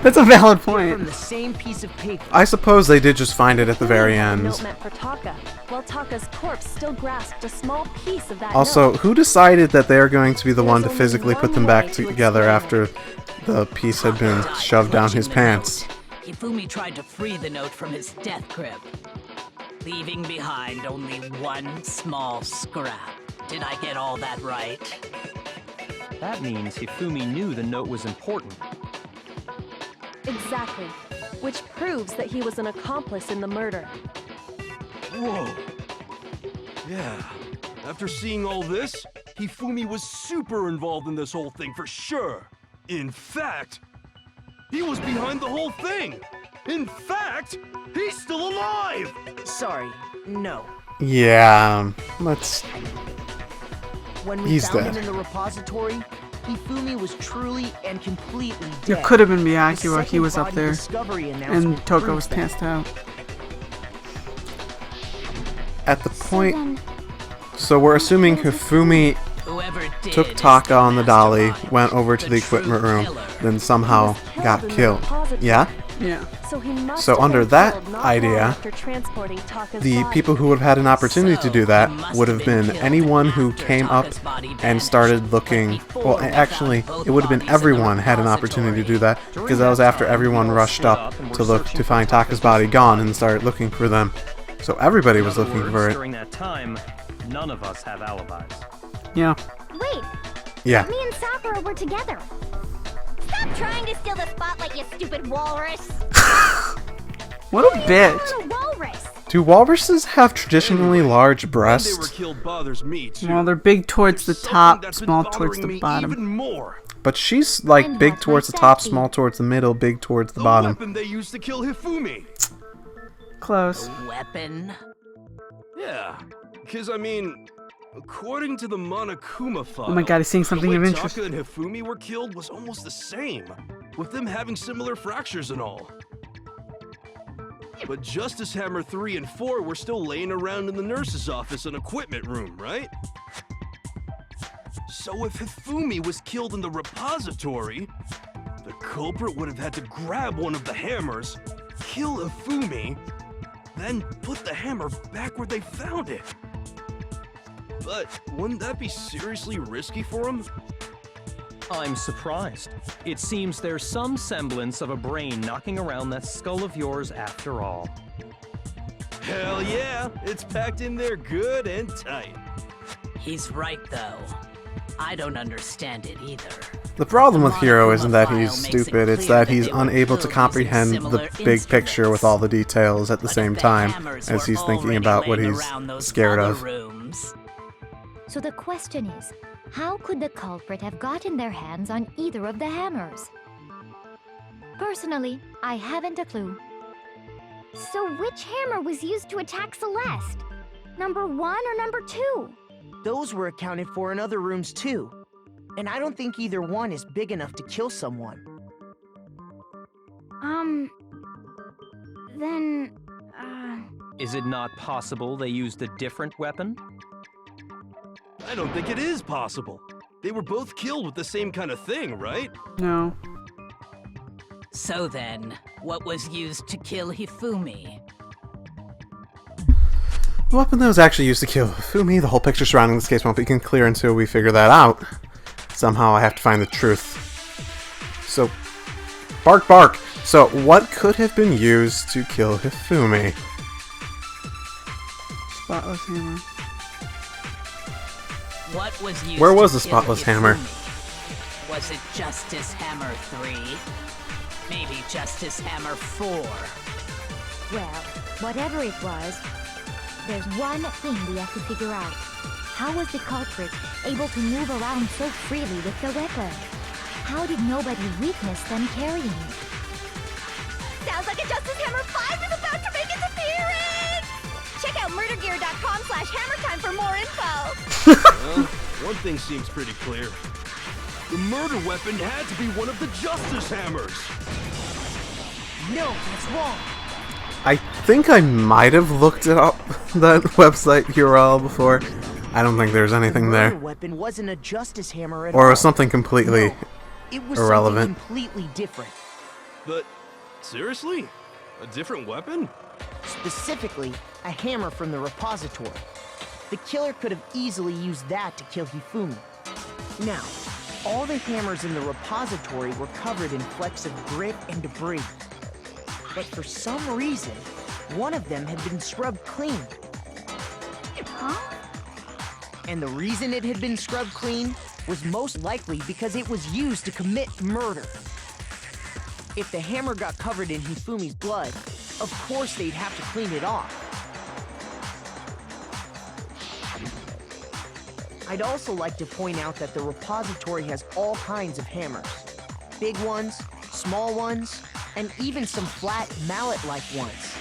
That's a valid From point. the same piece of paper. I suppose they did just find it at the very The end. note meant for Taka, while Taka's corpse still grasped a small piece of that Also, note. who decided that they are going to be the one to There's physically only put them one back way to together explain after the piece had been shoved down his pants? Hifumi tried to free the note from his death grip, leaving behind only one small scrap. Did I get all that right? That means Hifumi knew the note was important. Exactly. Which proves that he was an accomplice in the murder. Whoa. Yeah. After seeing all this, Hifumi was super involved in this whole thing for sure. In fact, he was behind the whole thing. In fact, he's still alive. Sorry, no. Yeah, let's... When we He's found dead. him in the repository, Hifumi was truly and completely It dead. could have been The Miyake. He was up second there. body discovery announcement And Toko proves was that. passed out. At the point... then, So we're assuming Hifumi Whoever did took is Taka the on the dolly, mastermind, went over to the true equipment room, killer. then somehow He was got in the killed. repository, Yeah? Yeah. So he must So have under been that killed not long idea, after transporting Taka's the body. people who would have had an opportunity to do that must would have have been been killed anyone who after came up Taka's body and vanished, started but looking. before Well, we actually, found both it would have been bodies in the everyone had an opportunity to do that During because that was that after time, everyone we all rushed stood up up and were to look searching to for find Taka's Taka's body missing gone body. and started looking for them. So everybody was In other looking words, for it. During that time, none of us have alibis. Yeah. Wait, Yeah. me and Sakura were together. Stop trying to steal the spotlight, you stupid walrus. What a bitch. You're a walrus. Do walruses have traditionally large When they were breasts? killed bothers me too. Well, they're big towards the There's something top, that's been small towards bothering the me bottom. Even more. But she's like And big what towards the might top, that be? small towards the middle, big towards the The bottom. weapon they used to kill Hifumi. Close. Weapon? Yeah, because I mean, according to the Monokuma file, Oh my god, he's seeing something the of way interest. Taka and Hifumi were killed was almost the same, with them having similar fractures and all. But Justice Hammer 3 and 4 were still laying around in the nurse's office and equipment room, right? So if Hifumi was killed in the repository, the culprit would have had to grab one of the hammers, kill Hifumi, then put the hammer back where they found it. But wouldn't that be seriously risky for him? I'm surprised. It seems there's some semblance of a brain knocking around that skull of yours after all. Hell yeah, it's packed in there good and tight. He's right, though. I don't understand it either. The problem with The Hiro Monokuma isn't that file he's makes it stupid, it's clear that that he's they were unable to killed comprehend using the similar big picture with instruments. all the details at the But same if the time hammers as were he's thinking already about what laying he's around those scared other of. rooms. So the question is, how could the culprit have gotten their hands on either of the hammers? Personally, I haven't a clue. So which hammer was used to attack Celeste? Number 1 or number 2? Those were accounted for in other rooms too. And I don't think either one is big enough to kill someone. Then, Is it not possible they used a different weapon? I don't think it is possible. They were both killed with the same kind of thing, right? No. So then, what was used to kill Hifumi? The weapon that was actually used to kill Fumi, the whole picture surrounding this case won't be clear until we figure that out. Somehow I have to find the truth. So, bark bark! So, what could have been used to kill Hifumi? Spotless hammer. What was used Where was to the kill spotless hammer? Hifumi? Was it Justice Hammer 3? Maybe Justice Hammer 4? Well, whatever it was, there's one thing we have to figure out. How was the culprit able to move around so freely with the weapon? How did nobody witness them carrying it? sounds like a Justice Hammer 5 is about to make its appearance! Check out murdergear.com/hammertime for more info. Well, one thing seems pretty clear. The murder weapon had to be one of the Justice Hammers. No, that's wrong. I think I might have looked it up, that website URL before. I don't think there's anything The murder there. weapon wasn't a Justice Hammer at Or all. it was something completely No, it was irrelevant. something completely different. But, seriously? A different weapon? Specifically, a hammer from the repository. The killer could have easily used that to kill Hifumi. Now, all the hammers in the repository were covered in flecks of grit and debris. But for some reason, one of them had been scrubbed clean. Huh? And the reason it had been scrubbed clean was most likely because it was used to commit murder. If the hammer got covered in Hifumi's blood, of course they'd have to clean it off. I'd also like to point out that the repository has all kinds of hammers. Big ones, small ones, and even some flat mallet-like ones.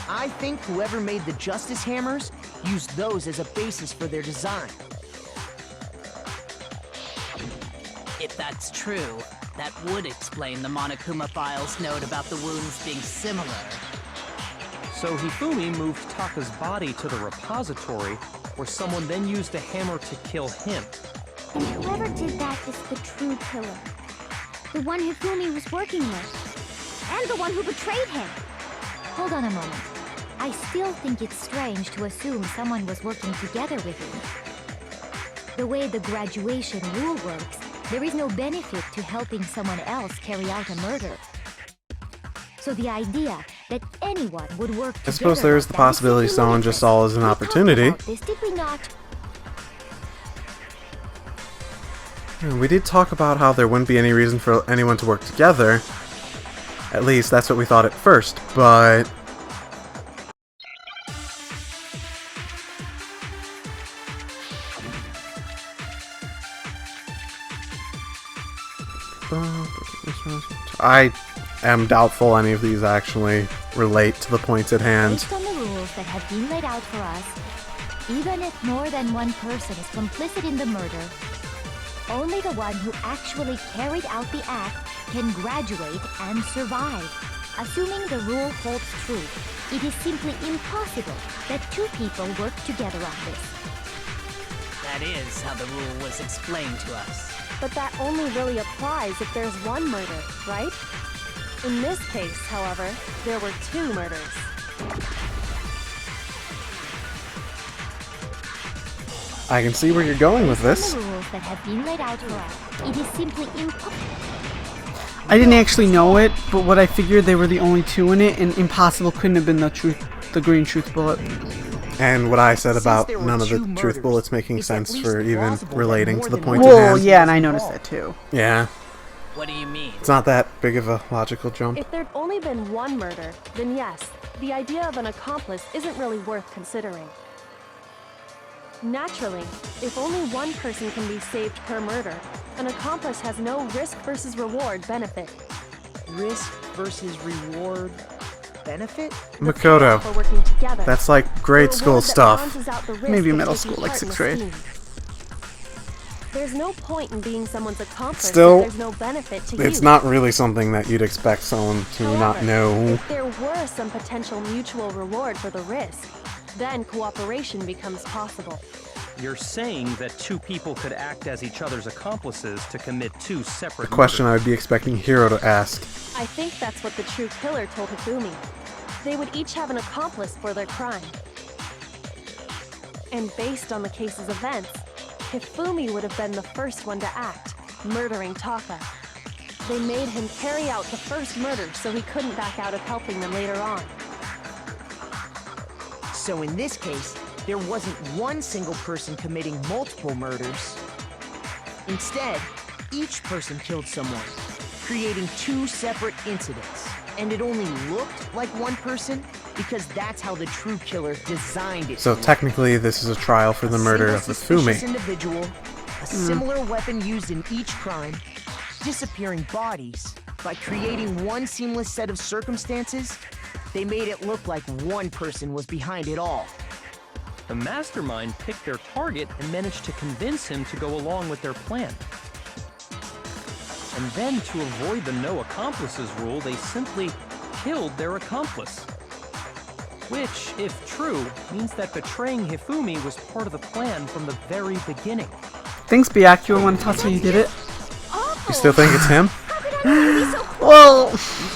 I think whoever made the Justice Hammers used those as a basis for their design. If that's true, that would explain the Monokuma file's note about the wounds being similar. So Hifumi moved Taka's body to the repository, where someone then used a hammer to kill him. And whoever did that is the true killer. The one Hifumi was working with. and the one who betrayed him. Hold on a moment. I still think it's strange to assume someone was working together with him. The way the graduation rule works, there is no benefit to helping someone else carry out a murder. So the idea that anyone would work together... I suppose there is the possibility someone just saw as an opportunity. This, did we not? We did talk about how there wouldn't be any reason for anyone to work together. At least, that's what we thought at first, but... I am doubtful any of these actually relate to the points at hand. Based on the rules that have been laid out for us, even if more than one person is complicit in the murder, only the one who actually carried out the act can graduate and survive. Assuming the rule holds true, it is simply impossible that two people work together on this. That is how the rule was explained to us. But that only really applies if there's one murder, right? In this case, however, there were two murders. I can see where you're going with this. The rules that have been laid out for us, it is simply impossible. I didn't actually know it, but what I figured they were the only two in it, and impossible couldn't have been the green truth bullet. And what I said about none of the truth bullets making sense for even relating to the point at Well, hand. yeah, and I noticed that too. Yeah. What do you mean? It's not that big of a logical jump. If there'd only been one murder, then yes, the idea of an accomplice isn't really worth considering. Naturally, if only one person can be saved per murder, an accomplice has no risk versus reward benefit. Risk versus reward benefit? Makoto. For working together, That's like grade the school reward that stuff. balances out the risk Maybe of middle taking school, like part in 6th a grade. scheme. There's no point in being someone's accomplice Still, if there's no benefit to you. It's not really something that you'd expect someone to not However, know. if there were some potential mutual reward for the risk, then cooperation becomes possible. You're saying that two people could act as each other's accomplices to commit two The separate question I murders. would be expecting Hiro to ask. I think that's what the true killer told Hifumi. They would each have an accomplice for their crime. And based on the case's events, Hifumi would have been the first one to act, murdering Taka. They made him carry out the first murder so he couldn't back out of helping them later on. So in this case, there wasn't one single person committing multiple murders. Instead, each person killed someone, creating two separate incidents. And it only looked like one person because that's how the true killer designed it. So technically, this is a trial for the murder of the Suspicious Fumi. individual, a similar weapon used in each crime, disappearing bodies. By creating one seamless set of circumstances, they made it look like one person was behind it all. The mastermind picked their target and managed to convince him to go along with their plan. And then, to avoid the no accomplices rule, they simply killed their accomplice. Which, if true, means that betraying Hifumi was part of the plan from the very beginning. Thanks, Byakuya, when Tatsuya you did it. You still think it's him? Well,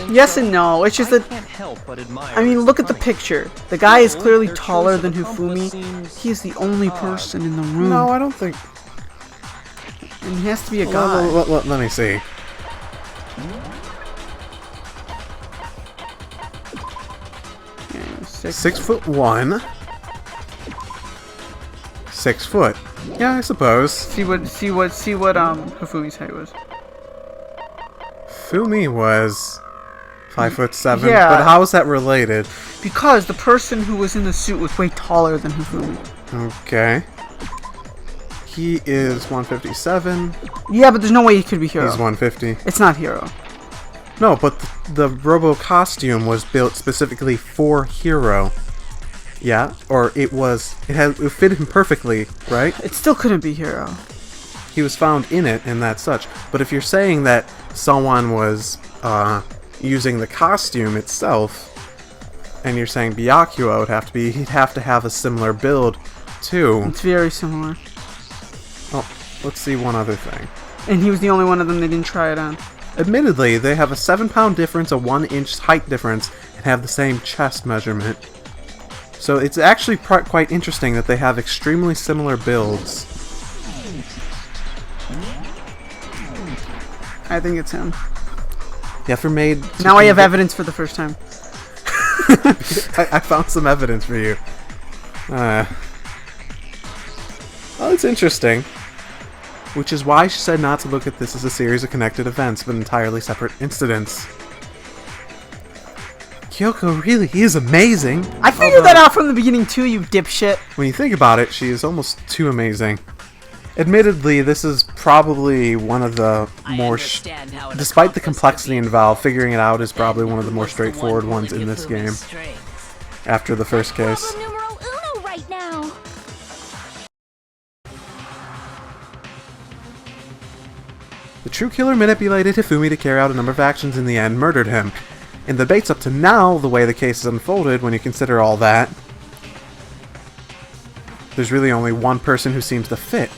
yes and no. It's just I that, can't help but admire I mean, his look at the cunning. picture. The guy is Still, clearly their taller choice than of accomplice Hifumi. seems He's the only odd. person in the room. No, I don't think... And he has to be a guy. Let me see. Okay, 6'1". 6 foot. Yeah, I suppose. See what Hifumi's height was. Fumi was 5'7". Yeah. But how is that related? Because the person who was in the suit was way taller than Hifumi. Okay. He is 157. Yeah, but there's no way he could be Hero. He's 150. It's not Hero. No, but the Robo costume was built specifically for Hero. Yeah, or it fit him perfectly, right? It still couldn't be Hero. He was found in it and that's such. But if you're saying that someone was using the costume itself, and you're saying Byakuya would have to be, he'd have to have a similar build too. It's very similar. Oh, let's see one other thing. And he was the only one of them they didn't try it on. Admittedly, they have a 7-pound difference, a 1-inch height difference, and have the same chest measurement. So it's actually quite interesting that they have extremely similar builds. I think it's him. Yeah, for Maid... Now I have evidence for the first time. I found some evidence for you. Well, it's interesting. Which is why she said not to look at this as a series of connected events, but entirely separate incidents. Kyoko really is amazing. I figured that out from the beginning too, you dipshit. When you think about it, she is almost too amazing. Admittedly, this is probably one of the more... Despite the complexity involved, figuring it out is probably one of the more straightforward ones in this game. After the first case. Problem numero uno right now. The true killer manipulated Hifumi to carry out a number of actions in the end, murdered him. In the debates up to now, the way the case has unfolded, when you consider all that, there's really only one person who seems to fit.